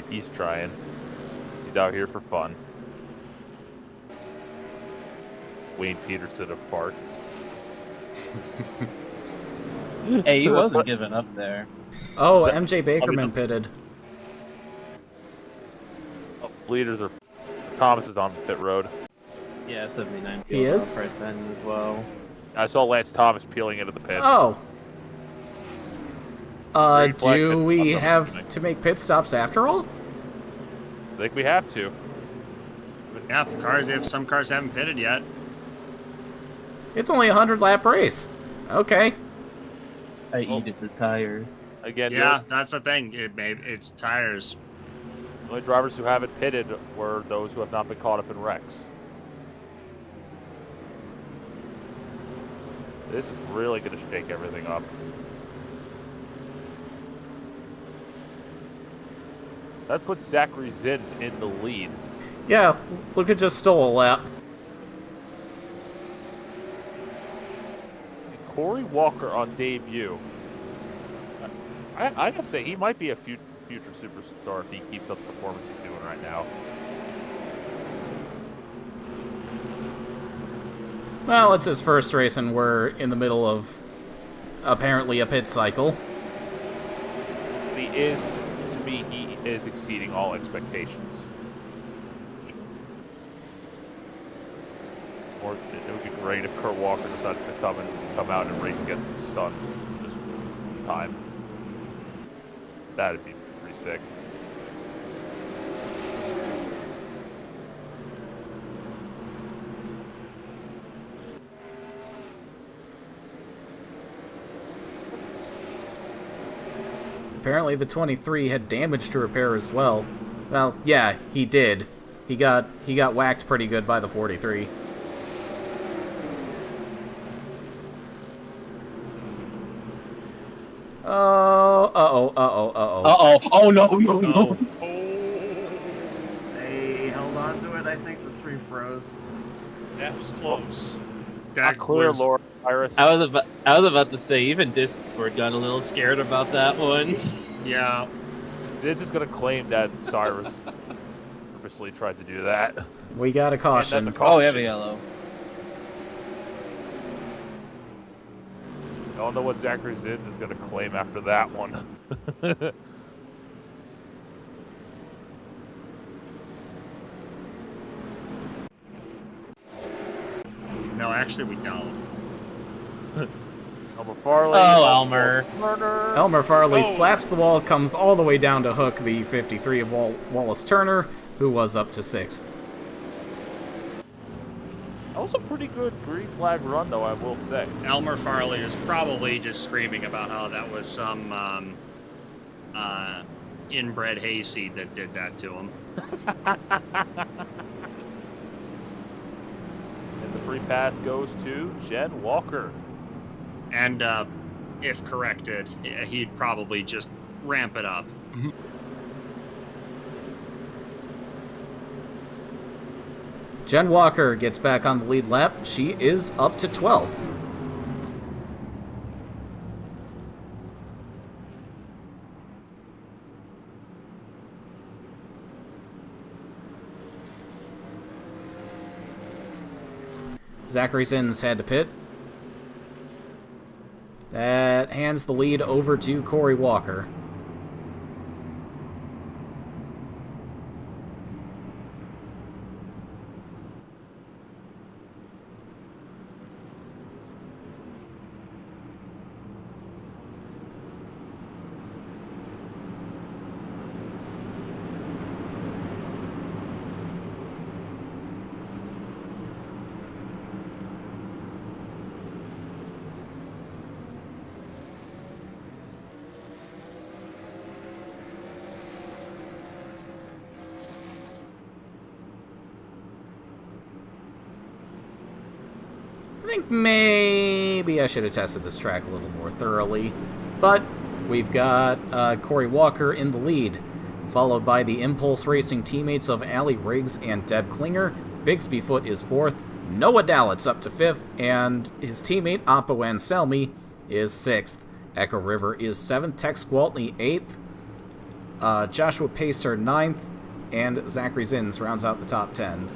[SPEAKER 2] He's trying. He's out here for fun. Wayne Peterson of FARC.
[SPEAKER 10] Hey, he wasn't giving up there.
[SPEAKER 1] Oh, MJ Bakerman pitted.
[SPEAKER 2] Oh, leaders are... Thomas is on pit road.
[SPEAKER 10] Yeah, 79.
[SPEAKER 1] He is?
[SPEAKER 10] Right then as well.
[SPEAKER 2] I saw Lance Thomas peeling into the pits.
[SPEAKER 1] Oh.
[SPEAKER 2] Green flag
[SPEAKER 1] Do
[SPEAKER 2] pit
[SPEAKER 1] we
[SPEAKER 2] stop,
[SPEAKER 1] have to make pit stops after all?
[SPEAKER 2] I think we have to.
[SPEAKER 5] Yeah, if some cars haven't pitted yet.
[SPEAKER 1] It's only a 100-lap race. Okay.
[SPEAKER 10] I eated the tire.
[SPEAKER 2] Again,
[SPEAKER 5] Yeah, that's the thing. It's tires.
[SPEAKER 2] the only drivers who haven't pitted were those who have not been caught up in wrecks. This is really going to shake everything up. That puts Zachary Zins in the lead.
[SPEAKER 1] Yeah, look at just stole a lap.
[SPEAKER 2] And Corey Walker on debut. I gotta say, he might be a future superstar if he keeps up the performance he's doing right now.
[SPEAKER 1] Well, it's his first race, and we're in the middle of apparently a pit cycle.
[SPEAKER 2] He is, to me, he is exceeding all expectations. Or it would be great if Kurt Walker decided to come out and race against his son just one time. That'd be pretty sick.
[SPEAKER 1] Apparently the 23 had damage to repair as well. Well, yeah, he did. He got whacked pretty good by the 43.
[SPEAKER 10] Oh no.
[SPEAKER 4] They held on to it. I think the stream froze.
[SPEAKER 9] That was close.
[SPEAKER 2] Not clear, Laura Iris.
[SPEAKER 10] I was about to say, even Discord got a little scared about that one.
[SPEAKER 5] Yeah.
[SPEAKER 2] Zins is going to claim that Cyrus purposely tried to do that.
[SPEAKER 1] We got a caution.
[SPEAKER 2] And that's a caution.
[SPEAKER 10] Oh, we have a yellow.
[SPEAKER 2] I don't know what Zachary Zins is going to claim after that one.
[SPEAKER 5] No, actually, we don't.
[SPEAKER 2] Elmer Farley.
[SPEAKER 10] Oh, Elmer.
[SPEAKER 2] Turner.
[SPEAKER 1] Elmer Farley
[SPEAKER 9] Oh.
[SPEAKER 1] slaps the wall, comes all the way down to hook the 53 of Wallace Turner, who was up to 6th.
[SPEAKER 2] That was a pretty good green flag run, though, I will say.
[SPEAKER 5] Elmer Farley is probably just screaming about how that was some inbred hayseed that did that to him.
[SPEAKER 2] And the free pass goes to Jen Walker.
[SPEAKER 5] And if corrected, he'd probably just ramp it up.
[SPEAKER 1] Jen Walker gets back on the lead lap. She is up to 12th. Zachary Zins had to pit. That hands the lead over to Corey Walker. I think maybe I should have tested this track a little more thoroughly, but we've got Corey Walker in the lead, followed by the Impulse Racing teammates of Allie Riggs and Deb Klinger. Bigsby Foot is 4th, Noah Dallett's up to 5th, and his teammate Apo Anselmi is 6th. Echo River is 7th, Tex Gwaltney 8th, Joshua Pacer 9th, and Zachary Zins rounds out the top 10.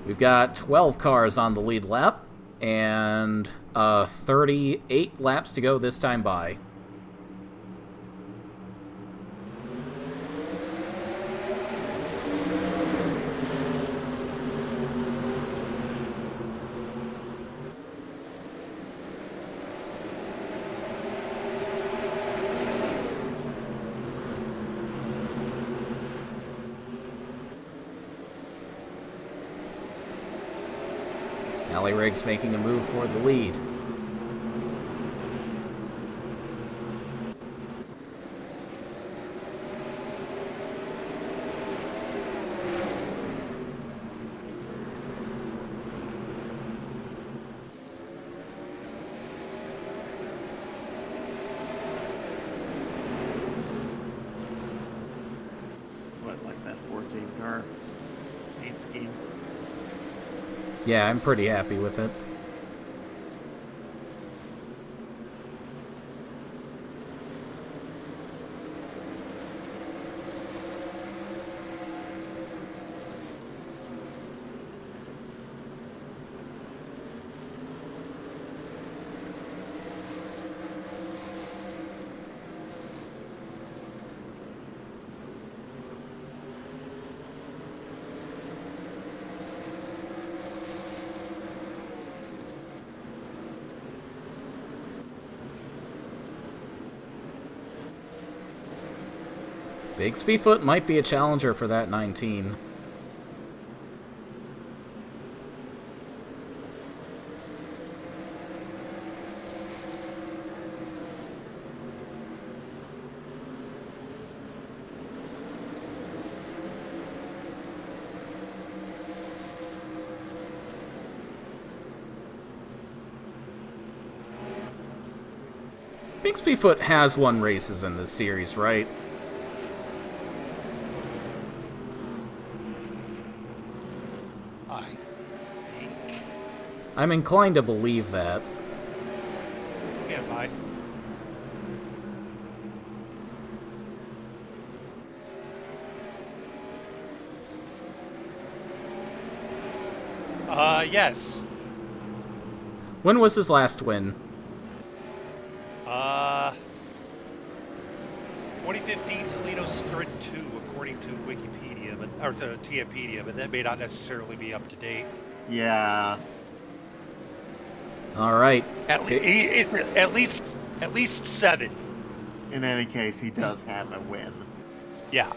[SPEAKER 1] We've got 12 cars on the lead lap, and 38 laps to go this time by. Allie Riggs making a move for the lead.
[SPEAKER 4] What, like that 14 car paint scheme?
[SPEAKER 1] Yeah, I'm pretty happy with it. Bigsby Foot might be a challenger for that 19. Bigsby Foot has won races in this series, right?
[SPEAKER 9] I think.
[SPEAKER 1] I'm inclined to believe that.
[SPEAKER 9] Yeah, bye. Yes.
[SPEAKER 1] When was his last win?
[SPEAKER 9] 2015 Toledo Sprint 2, according to Wikipedia, or to Tiapedia, but that may not necessarily be up to date.
[SPEAKER 4] Yeah.
[SPEAKER 1] All right.
[SPEAKER 9] At least 7.
[SPEAKER 4] In any case, he does have a win.
[SPEAKER 9] Yeah.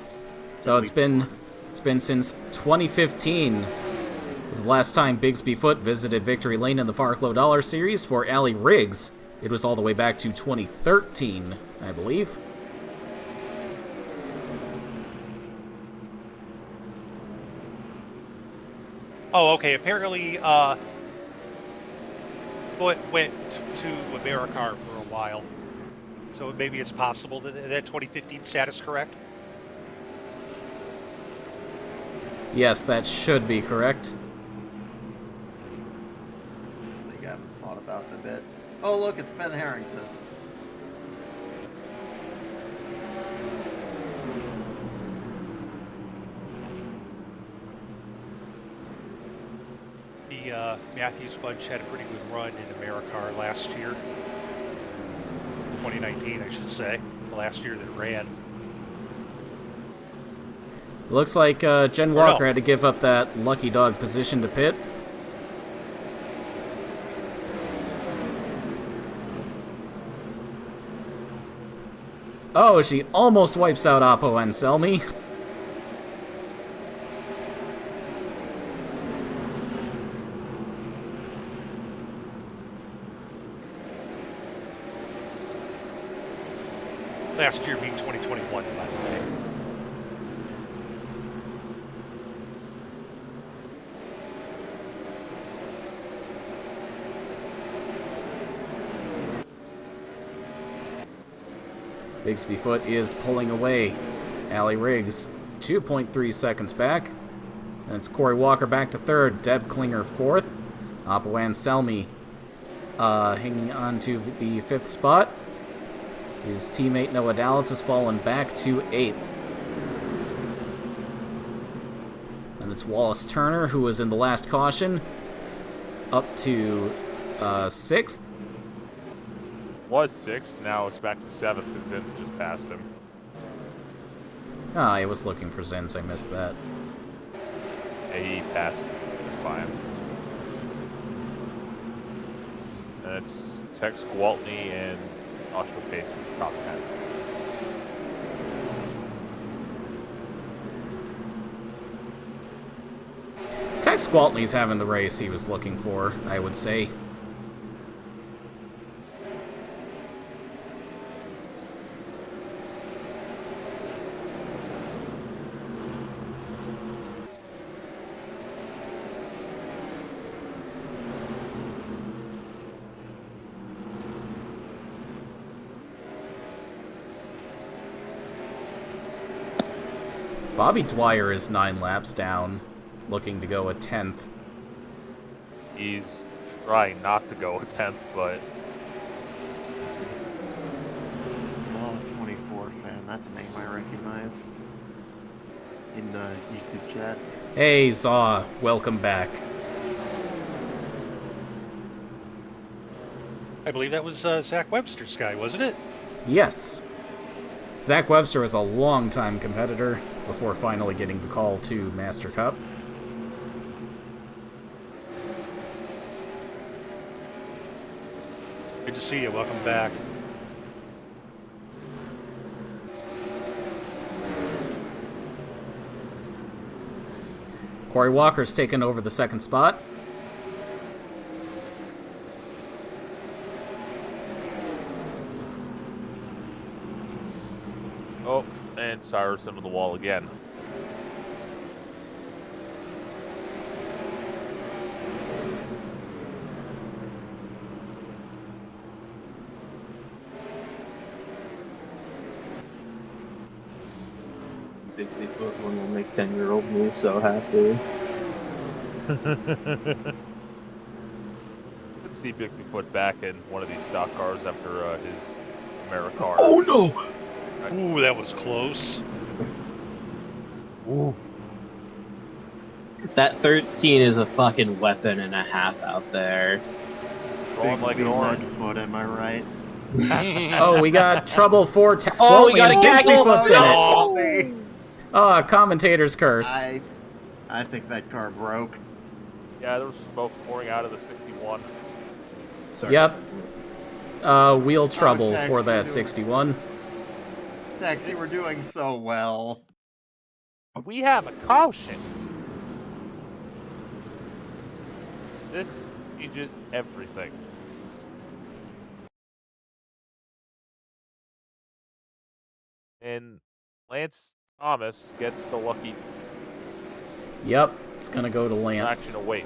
[SPEAKER 1] So it's been since 2015 was the last time Bigsby Foot visited Victory Lane in the FARC Low Dollar Series. For Allie Riggs, it was all the way back to 2013, I believe.
[SPEAKER 9] Oh, okay. Apparently, went to AmeriCar for a while. So maybe it's possible that 2015 status correct?
[SPEAKER 1] Yes, that should be correct.
[SPEAKER 4] Something I haven't thought about in a bit. Oh, look, it's Ben Harrington.
[SPEAKER 9] The Matthews bunch had a pretty good run in AmeriCar last year. 2019, I should say. The last year that it ran.
[SPEAKER 1] Looks like Jen Walker had to give up that lucky dog position to pit. Oh, she almost wipes out Oppo and Selmy.
[SPEAKER 9] Last year being 2021, by the way.
[SPEAKER 1] Bigsby Foot is pulling away. Allie Riggs, 2.3 seconds back. And it's Corey Walker back to third. Deb Klinger fourth. Apowan Selmy hanging on to the fifth spot. His teammate Noah Dallas has fallen back to eighth. And it's Wallace Turner, who was in the last caution, up to sixth.
[SPEAKER 2] Was 6th, now it's back to 7th because Zins just passed him.
[SPEAKER 1] I was looking for Zins, I missed that.
[SPEAKER 2] Yeah, he passed him. It's fine. And it's Tex Gwaltney and Joshua Pace in the top 10.
[SPEAKER 1] Tex Gwaltney's having the race he was looking for, I would say. Bobby Dwyer is 9 laps down, looking to go a 10th.
[SPEAKER 2] He's trying not to go a 10th, but...
[SPEAKER 4] Oh, 24 fan. That's a name I recognize. In the YouTube chat.
[SPEAKER 1] Hey, Zaw. Welcome back.
[SPEAKER 9] I believe that was Zach Webster's guy, wasn't it?
[SPEAKER 1] Yes. Zach Webster was a long-time competitor before finally getting the call to Master Cup.
[SPEAKER 9] Good to see you. Welcome back.
[SPEAKER 1] Corey Walker's taken over the second spot.
[SPEAKER 2] Oh, and Cyrus into the wall again.
[SPEAKER 3] Bigsby Foot one will make 10-year-old me so happy.
[SPEAKER 2] Good to see Bigfoot back in one of these stock cars after his AmeriCar.
[SPEAKER 3] Oh no!
[SPEAKER 9] Ooh, that was close.
[SPEAKER 2] Ooh.
[SPEAKER 3] That 13 is a fucking weapon and a half out there.
[SPEAKER 2] Going like an
[SPEAKER 4] Bigsby
[SPEAKER 2] orange.
[SPEAKER 4] Leadfoot, am I right?
[SPEAKER 1] Oh, we got trouble for Tex.
[SPEAKER 10] Oh, we got a
[SPEAKER 1] Bigsby
[SPEAKER 10] gaggle.
[SPEAKER 1] Foot's in it.
[SPEAKER 4] Oh,
[SPEAKER 1] Oh, commentator's curse.
[SPEAKER 4] I think that car broke.
[SPEAKER 2] Yeah, there was smoke pouring out of the 61.
[SPEAKER 3] Sorry.
[SPEAKER 1] Yep. Wheel trouble
[SPEAKER 4] Tex,
[SPEAKER 1] for
[SPEAKER 4] you're
[SPEAKER 1] that
[SPEAKER 4] doing-
[SPEAKER 1] 61.
[SPEAKER 4] Tex, you were doing so well.
[SPEAKER 2] We have a caution. This changes everything. And Lance Thomas gets the lucky
[SPEAKER 1] Yep, it's gonna go to Lance.
[SPEAKER 2] action away.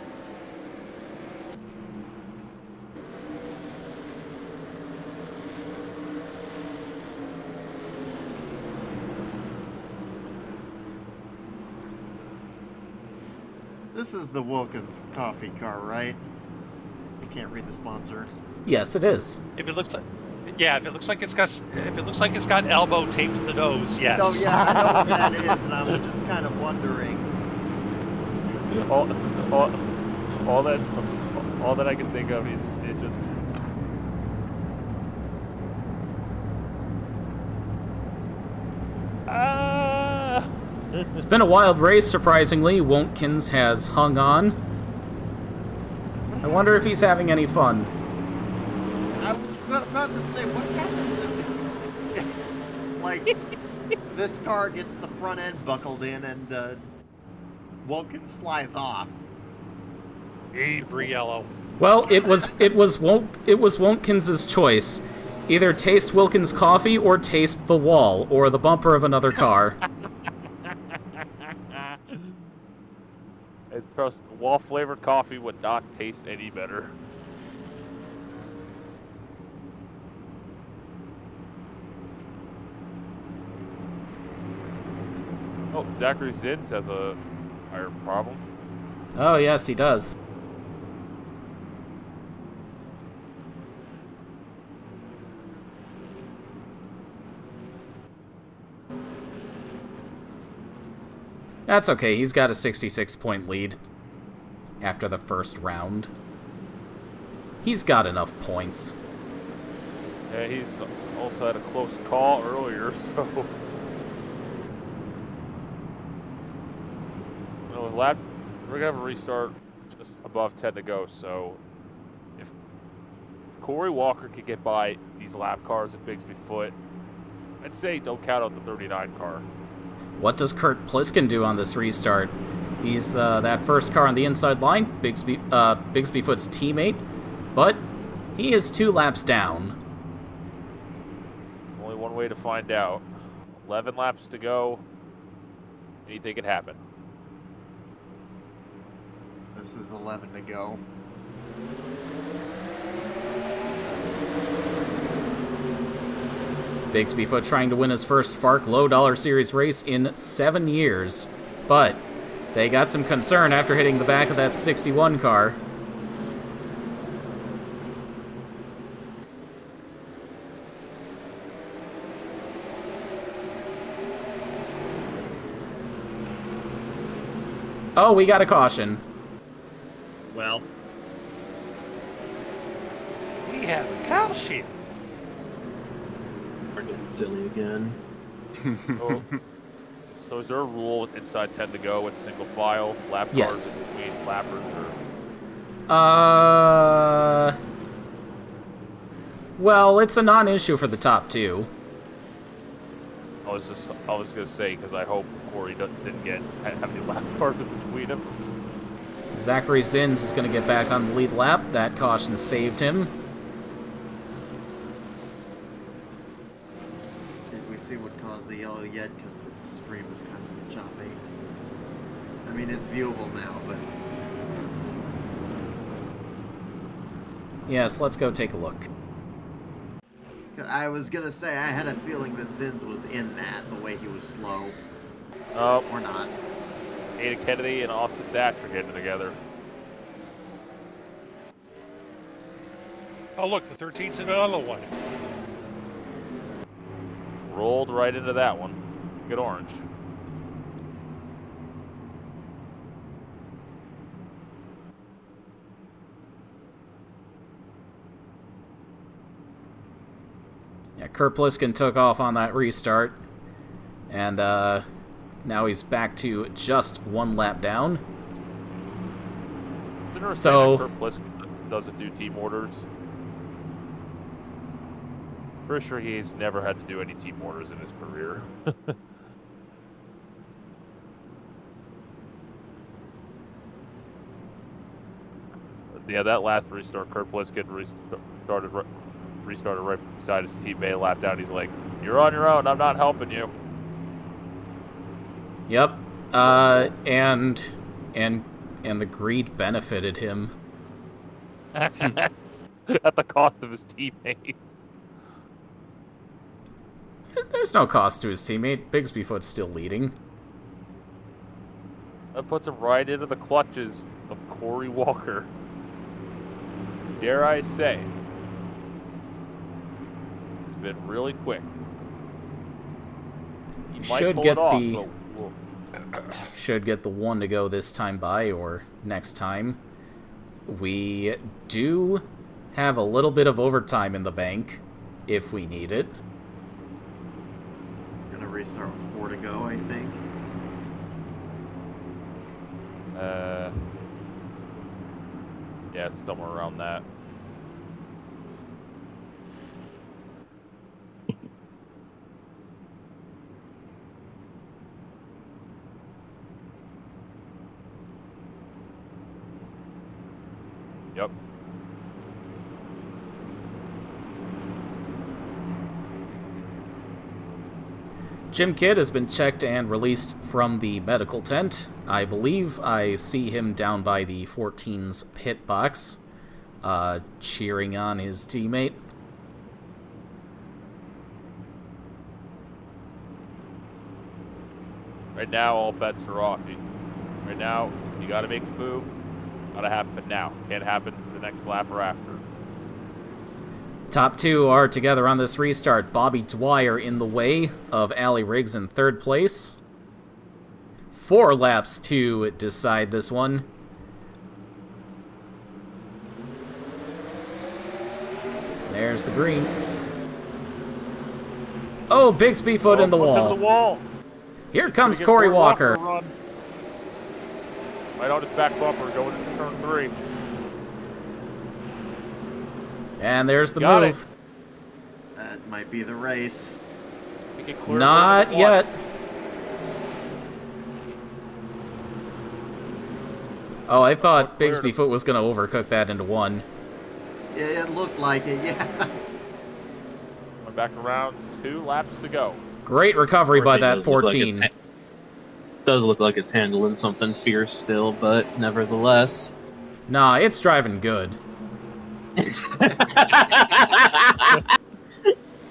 [SPEAKER 4] This is the Wilkins coffee car, right? I can't read the sponsor.
[SPEAKER 1] Yes, it is.
[SPEAKER 9] If it looks like, yeah, if it looks like it's got elbow taped to the nose, yes.
[SPEAKER 4] Oh yeah, I know what that is, and I'm just kind of wondering.
[SPEAKER 2] All that I can think of is just
[SPEAKER 1] It's been a wild race, surprisingly. Wontkins has hung on. I wonder if he's having any fun.
[SPEAKER 4] I was about to say, what happens if like, this car gets the front end buckled in and Wilkins flies off?
[SPEAKER 9] Debris yellow.
[SPEAKER 1] Well, it was Wontkins' choice. Either taste Wilkins' coffee or taste the wall or the bumper of another car.
[SPEAKER 2] wall flavored coffee would not taste any better. Oh, Zachary Zins has a tire problem.
[SPEAKER 1] Oh, yes, he does. That's okay, he's got a 66-point lead after the first round. He's got enough points.
[SPEAKER 2] Yeah, he's also had a close call earlier, so... We're gonna have a restart just above 10 to go, so if Corey Walker could get by these lap cars at Bigsby Foot, I'd say don't count out the 39 car.
[SPEAKER 1] What does Kurt Pliskin do on this restart? He's that first car on the inside line, Bigsby Foot's teammate, but he is 2 laps down.
[SPEAKER 2] Only one way to find out. 11 laps to go. Anything can happen.
[SPEAKER 4] This is 11 to go.
[SPEAKER 1] Bigsby Foot trying to win his first FARC Low Dollar Series race in 7 years, but they got some concern after hitting the back of that 61 car. Oh, we got a caution.
[SPEAKER 5] Well,
[SPEAKER 9] We have a cow sheep.
[SPEAKER 3] We're getting silly again.
[SPEAKER 2] So is there a rule inside 10 to go with single file lap cars
[SPEAKER 1] Yes.
[SPEAKER 2] in between lappers?
[SPEAKER 1] Well, it's a non-issue for the top 2.
[SPEAKER 2] I was gonna say because I hope Corey didn't have any lap cars in between him.
[SPEAKER 1] Zachary Zins is going to get back on the lead lap. That caution saved him.
[SPEAKER 4] Did we see what caused the yellow yet? Because the stream is kind of choppy. I mean, it's viewable now, but...
[SPEAKER 1] Yes, let's go take a look.
[SPEAKER 4] I was gonna say, I had a feeling that Zins was in that, the way he was slow. Or not.
[SPEAKER 2] Ada Kennedy and Austin Dash are getting together.
[SPEAKER 9] Oh, look, the 13's in another one.
[SPEAKER 2] Rolled right into that one. Good orange.
[SPEAKER 1] Yeah, Kurt Pliskin took off on that restart, and now he's back to just 1 lap down. So
[SPEAKER 2] Kurt Pliskin doesn't do team orders. Pretty sure he's never had to do any team orders in his career. Yeah, that last restart, Kurt Pliskin restarted right beside his teammate, lapped out. He's like, "You're on your own. I'm not helping you."
[SPEAKER 1] Yep. And the greed benefited him.
[SPEAKER 2] At the cost of his teammates.
[SPEAKER 1] There's no cost to his teammate. Bigsbyfoot's still leading.
[SPEAKER 2] That puts him right into the clutches of Corey Walker. Dare I say, it's been really quick. He might
[SPEAKER 1] Should
[SPEAKER 2] pull
[SPEAKER 1] get
[SPEAKER 2] it off,
[SPEAKER 1] the
[SPEAKER 2] but we'll...
[SPEAKER 1] should get the 1 to go this time by, or next time. We do have a little bit of overtime in the bank if we need it.
[SPEAKER 4] Gonna restart with 4 to go, I think.
[SPEAKER 2] Yeah, it's somewhere around that. Yep.
[SPEAKER 1] Jim Kidd has been checked and released from the medical tent. I believe I see him down by the 14's pit box, cheering on his teammate.
[SPEAKER 2] Right now, all bets are off. Right now, you got to make a move. Got to happen now. Can't happen the next lap or after.
[SPEAKER 1] Top 2 are together on this restart. Bobby Dwyer in the way of Allie Riggs in 3rd place. 4 laps to decide this one. There's the green. Oh, Bigsbyfoot in the wall. Here comes Corey Walker.
[SPEAKER 2] Right on his back bumper going into turn 3.
[SPEAKER 1] And there's the
[SPEAKER 2] Got
[SPEAKER 1] move.
[SPEAKER 4] That might be the race.
[SPEAKER 1] Not yet. Oh, I thought Bigsbyfoot was going to overcook that into 1.
[SPEAKER 4] Yeah, it looked like it, yeah.
[SPEAKER 2] Went back around, 2 laps to go.
[SPEAKER 1] Great recovery by that 14.
[SPEAKER 3] Does look like it's handling something fierce still, but nevertheless.
[SPEAKER 1] Nah, it's driving good.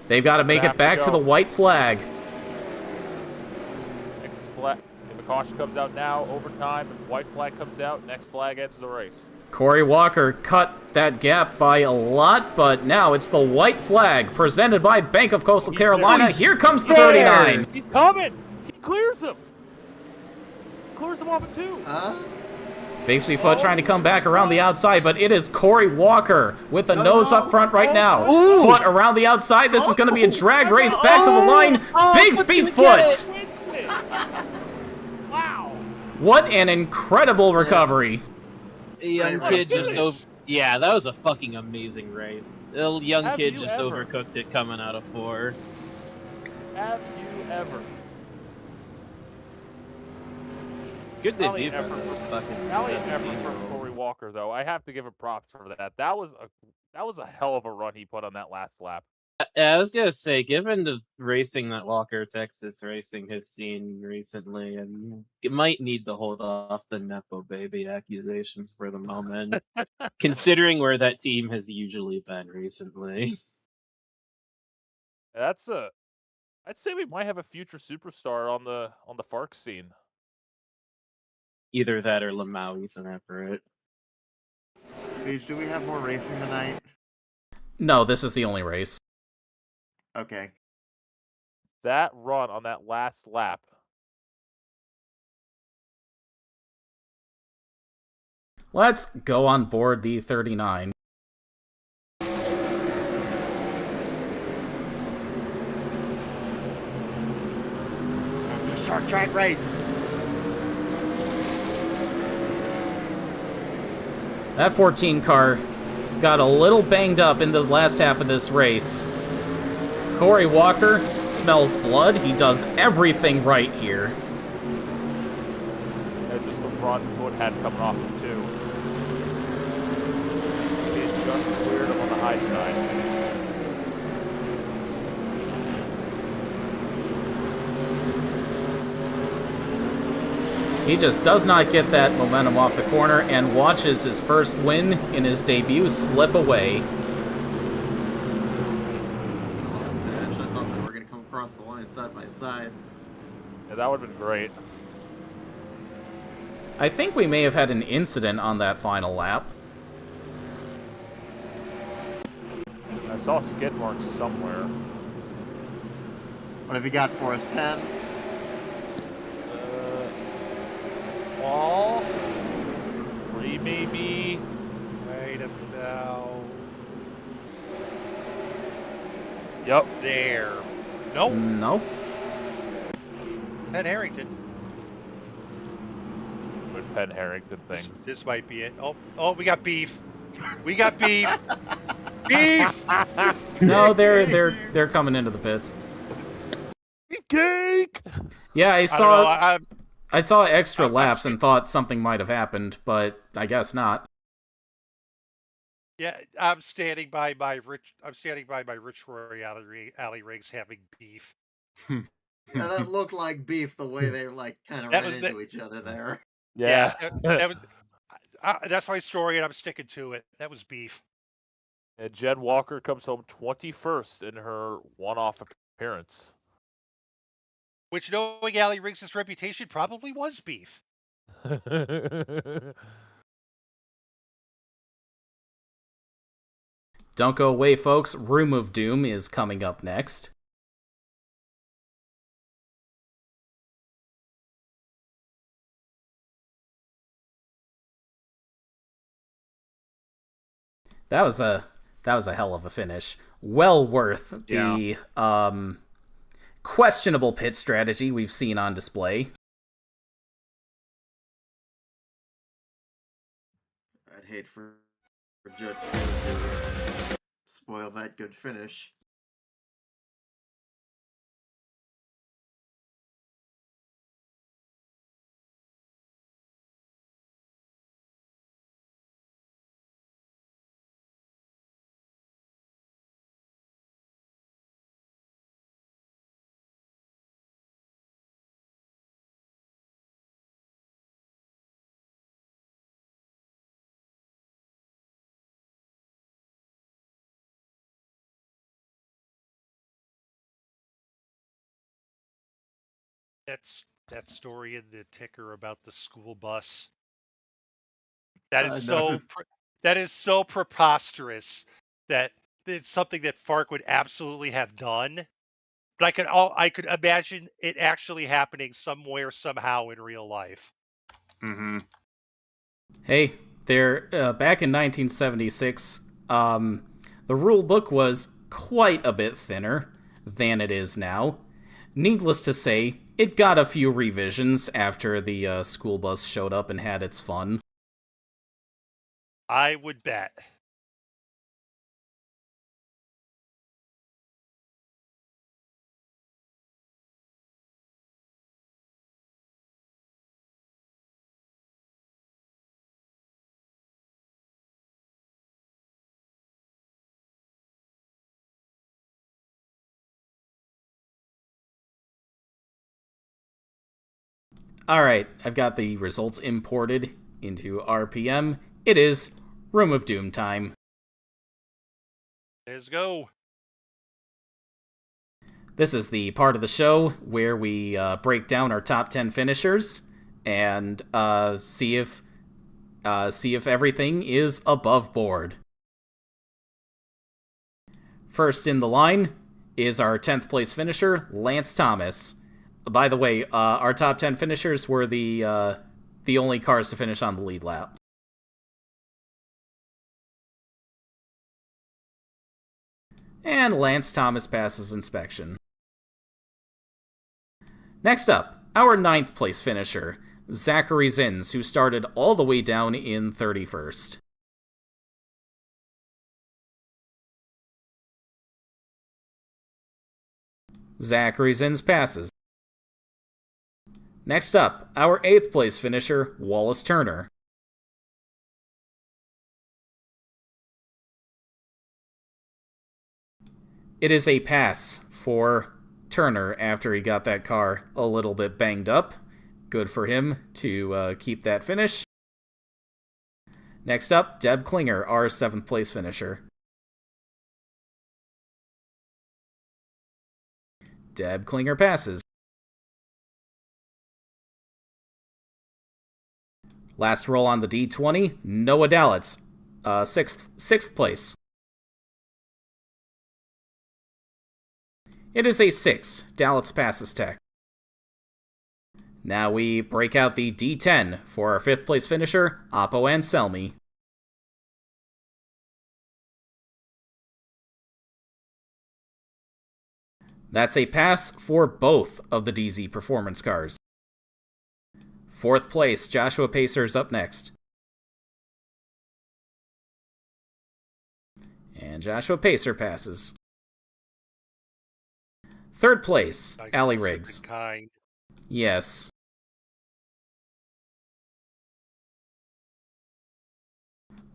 [SPEAKER 1] They've got to make it back to the white flag.
[SPEAKER 2] Next flag, if a caution comes out now, overtime. If white flag comes out, next flag ends the race.
[SPEAKER 1] Corey Walker cut that gap by a lot, but now it's the white flag presented by Bank of Coastal Carolina. Here comes the 39.
[SPEAKER 2] He's coming. He clears him. Clears him off at 2.
[SPEAKER 1] Bigsbyfoot trying to come back around the outside, but it is Corey Walker with the nose up front right now. Foot around the outside. This is going to be a drag race back to the line. Bigsbyfoot!
[SPEAKER 2] Wow.
[SPEAKER 1] What an incredible recovery.
[SPEAKER 10] Young kid just yeah, that was a fucking amazing race. The young kid just overcooked it coming out of 4.
[SPEAKER 2] Have you ever?
[SPEAKER 10] Good debut
[SPEAKER 2] Valiant effort for Corey Walker, though. I have to give him props for that. That was a hell of a run he put on that last lap.
[SPEAKER 10] I was gonna say, given the racing that Walker, Texas Racing has seen recently, and it might need to hold off the Nepo baby accusations for the moment, considering where that team has usually been recently.
[SPEAKER 2] I'd say we might have a future superstar on the FARC scene.
[SPEAKER 3] Either that or Lamau Ethan Everett.
[SPEAKER 4] Paige, do we have more racing tonight?
[SPEAKER 1] No, this is the only race.
[SPEAKER 4] Okay.
[SPEAKER 2] That run on that last lap.
[SPEAKER 1] Let's go on board the 39.
[SPEAKER 4] short track race.
[SPEAKER 1] That 14 car got a little banged up in the last half of this race. Corey Walker smells blood. He does everything right here.
[SPEAKER 2] And just the front foot had coming off him too. He just cleared him on the high side.
[SPEAKER 1] He just does not get that momentum off the corner and watches his first win in his debut slip away.
[SPEAKER 4] Finish. I thought they were going to come across the line side by side.
[SPEAKER 2] Yeah, that would have been great.
[SPEAKER 1] I think we may have had an incident on that final lap.
[SPEAKER 2] I saw skid marks somewhere.
[SPEAKER 4] What have you got for us, Penn?
[SPEAKER 9] Wall.
[SPEAKER 2] 3 maybe.
[SPEAKER 9] Right about
[SPEAKER 2] Yep.
[SPEAKER 9] there. Nope.
[SPEAKER 1] No.
[SPEAKER 9] Ed Harrington.
[SPEAKER 2] Good Penn Harrington thing.
[SPEAKER 9] This might be it. Oh, we got beef. We got beef. Beef.
[SPEAKER 1] No, they're coming into the pits.
[SPEAKER 2] Cake.
[SPEAKER 1] Yeah, I
[SPEAKER 9] I don't
[SPEAKER 1] saw
[SPEAKER 9] know.
[SPEAKER 1] I saw extra
[SPEAKER 9] I'm
[SPEAKER 1] laps and thought something might have happened, but I guess not.
[SPEAKER 9] Yeah, I'm standing by my Rich Roy alley rigs having beef.
[SPEAKER 4] Yeah, that looked like beef the way they like kind of
[SPEAKER 9] That
[SPEAKER 4] ran
[SPEAKER 9] was
[SPEAKER 4] into each other there.
[SPEAKER 2] Yeah.
[SPEAKER 9] that was. That's my story, and I'm sticking to it. That was beef.
[SPEAKER 2] And Jen Walker comes home 21st in her one-off appearance.
[SPEAKER 9] Which, knowing Allie Riggs' reputation, probably was beef.
[SPEAKER 1] Don't go away, folks. Room of Doom is coming up next. That was a hell of a finish. Well worth the questionable pit strategy we've seen on display.
[SPEAKER 4] I'd hate for Judge to spoil that good finish.
[SPEAKER 9] That's that story in the ticker about the school bus. That is that is so preposterous that it's something that FARC would absolutely have done. But I could imagine it actually happening somewhere somehow in real life.
[SPEAKER 3] Mm-hmm.
[SPEAKER 1] Hey, back in 1976, the rule book was quite a bit thinner than it is now. Needless to say, it got a few revisions after the school bus showed up and had its fun.
[SPEAKER 9] I would bet.
[SPEAKER 1] Alright, I've got the results imported into RPM. It is Room of Doom time.
[SPEAKER 9] Let's go.
[SPEAKER 1] This is the part of the show where we break down our top 10 finishers and see if everything is above board. First in the line is our 10th place finisher, Lance Thomas. By the way, our top 10 finishers were the only cars to finish on the lead lap. And Lance Thomas passes inspection. Next up, our 9th place finisher, Zachary Zins, who started all the way down in 31st. Zachary Zins passes. Next up, our 8th place finisher, Wallace Turner. It is a pass for Turner after he got that car a little bit banged up. Good for him to keep that finish. Next up, Deb Klinger, our 7th place finisher. Deb Klinger passes. Last roll on the D20, Noah Dalitz, 6th place. It is a 6. Dalitz passes tech. Now we break out the D10 for our 5th place finisher, Oppo Anselmi. That's a pass for both of the DZ performance cars. 4th place, Joshua Pacer's up next. And Joshua Pacer passes. 3rd place, Allie Riggs.
[SPEAKER 9] Kind.
[SPEAKER 1] Yes.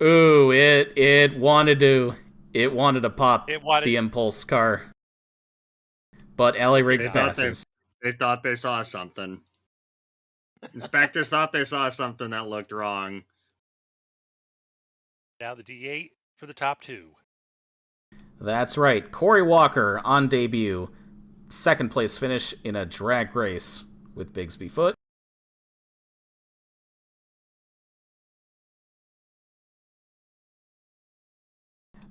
[SPEAKER 1] Ooh, it wanted to pop the impulse car. But Allie Riggs passes.
[SPEAKER 8] They thought they saw something. Inspectors thought they saw something that looked wrong.
[SPEAKER 9] Now the D8 for the top 2.
[SPEAKER 1] That's right. Corey Walker on debut. 2nd place finish in a drag race with Bigsby Foot.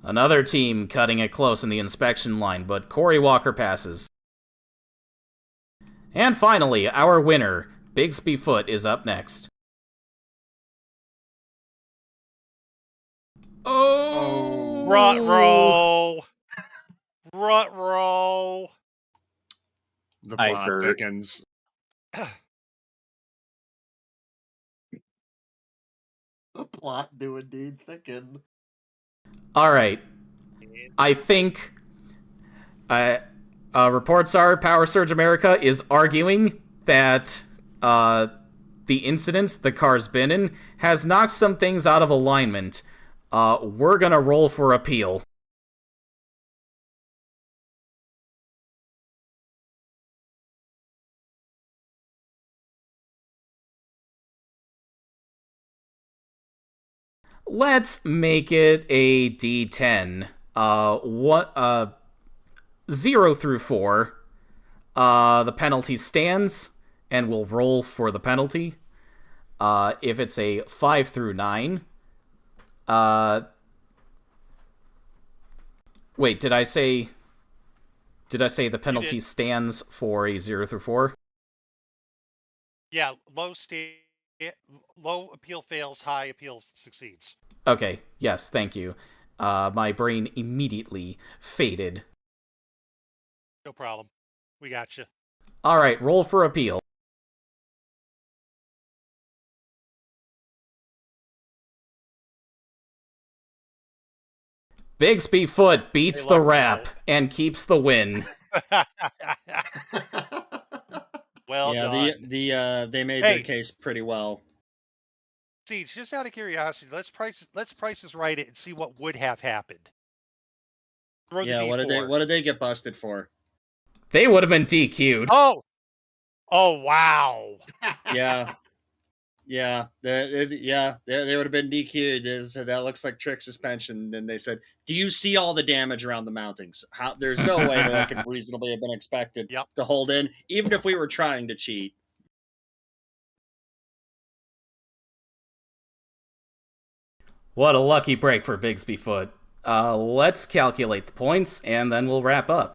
[SPEAKER 1] Another team cutting it close in the inspection line, but Corey Walker passes. And finally, our winner, Bigsby Foot, is up next. Oh!
[SPEAKER 9] Rut-roll! Rut-roll!
[SPEAKER 8] The plot thickens.
[SPEAKER 4] The plot do indeed thicken.
[SPEAKER 1] Alright. I think... reports are Power Surge America is arguing that the incidents the car's been in has knocked some things out of alignment. We're gonna roll for appeal. Let's make it a D10. 0 through 4. The penalty stands, and we'll roll for the penalty. If it's a 5 through 9... wait, did I say the penalty stands for a 0 through 4?
[SPEAKER 9] Yeah, low appeal fails, high appeal succeeds.
[SPEAKER 1] Okay, yes, thank you. My brain immediately faded.
[SPEAKER 9] No problem. We got you.
[SPEAKER 1] Alright, roll for appeal. Bigsby Foot beats the rap and keeps the win.
[SPEAKER 9] Well
[SPEAKER 8] yeah,
[SPEAKER 9] done.
[SPEAKER 8] They made their case pretty well.
[SPEAKER 9] Siege, just out of curiosity, let's price this right and see what would have happened. Throw
[SPEAKER 8] yeah, what did they get busted for?
[SPEAKER 1] They would have been DQ'd.
[SPEAKER 9] Oh wow.
[SPEAKER 8] Yeah. Yeah, they would have been DQ'd. They said, that looks like trick suspension. And they said, do you see all the damage around the mountings? There's no way that could reasonably have been expected to hold in, even if we were trying to cheat.
[SPEAKER 1] What a lucky break for Bigsby Foot. Let's calculate the points, and then we'll wrap up.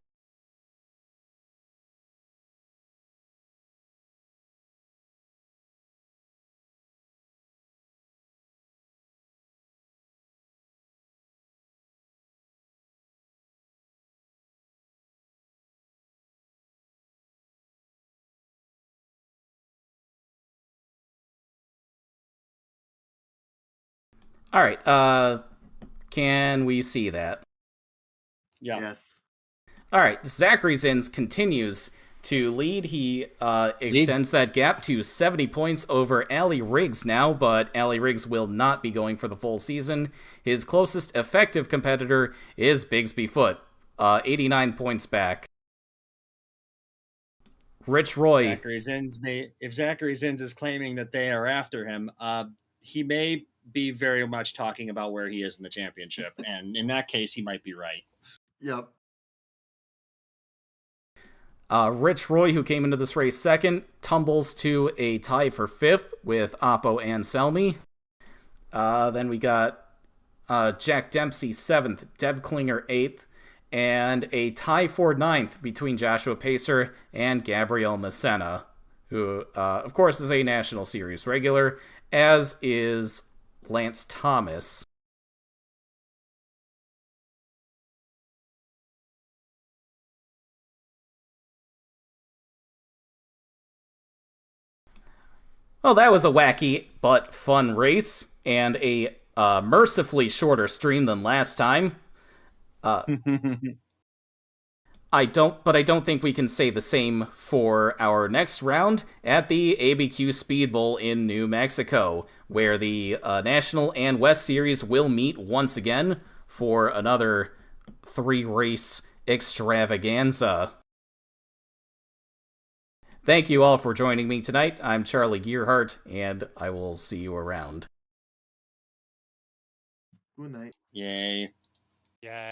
[SPEAKER 1] All right. Can we see that?
[SPEAKER 8] Yeah.
[SPEAKER 4] Yes.
[SPEAKER 1] All right. Zachary Zins continues to lead. He extends that gap to 70 points over Allie Riggs now, but Allie Riggs will not be going for the full season. His closest effective competitor is Bigsby Foot, 89 points back. Rich Roy.
[SPEAKER 8] If Zachary Zins is claiming that they are after him, he may be very much talking about where he is in the championship, and in that case, he might be right.
[SPEAKER 4] Yep.
[SPEAKER 1] Rich Roy, who came into this race second, tumbles to a tie for fifth with Oppo and Selmy. Then we got Jack Dempsey seventh, Deb Klinger eighth, and a tie for ninth between Joshua Pacer and Gabrielle Messena, who, of course, is a National Series regular, as is Lance Thomas. Well, that was a wacky but fun race, and a mercifully shorter stream than last time. I don't think we can say the same for our next round at the ABQ Speed Bowl in New Mexico, where the National and West Series will meet once again for another 3-race extravaganza. Thank you all for joining me tonight. I'm Charlie Gearhart, and I will see you around.
[SPEAKER 4] Good night.
[SPEAKER 8] Yay.
[SPEAKER 9] Yeah.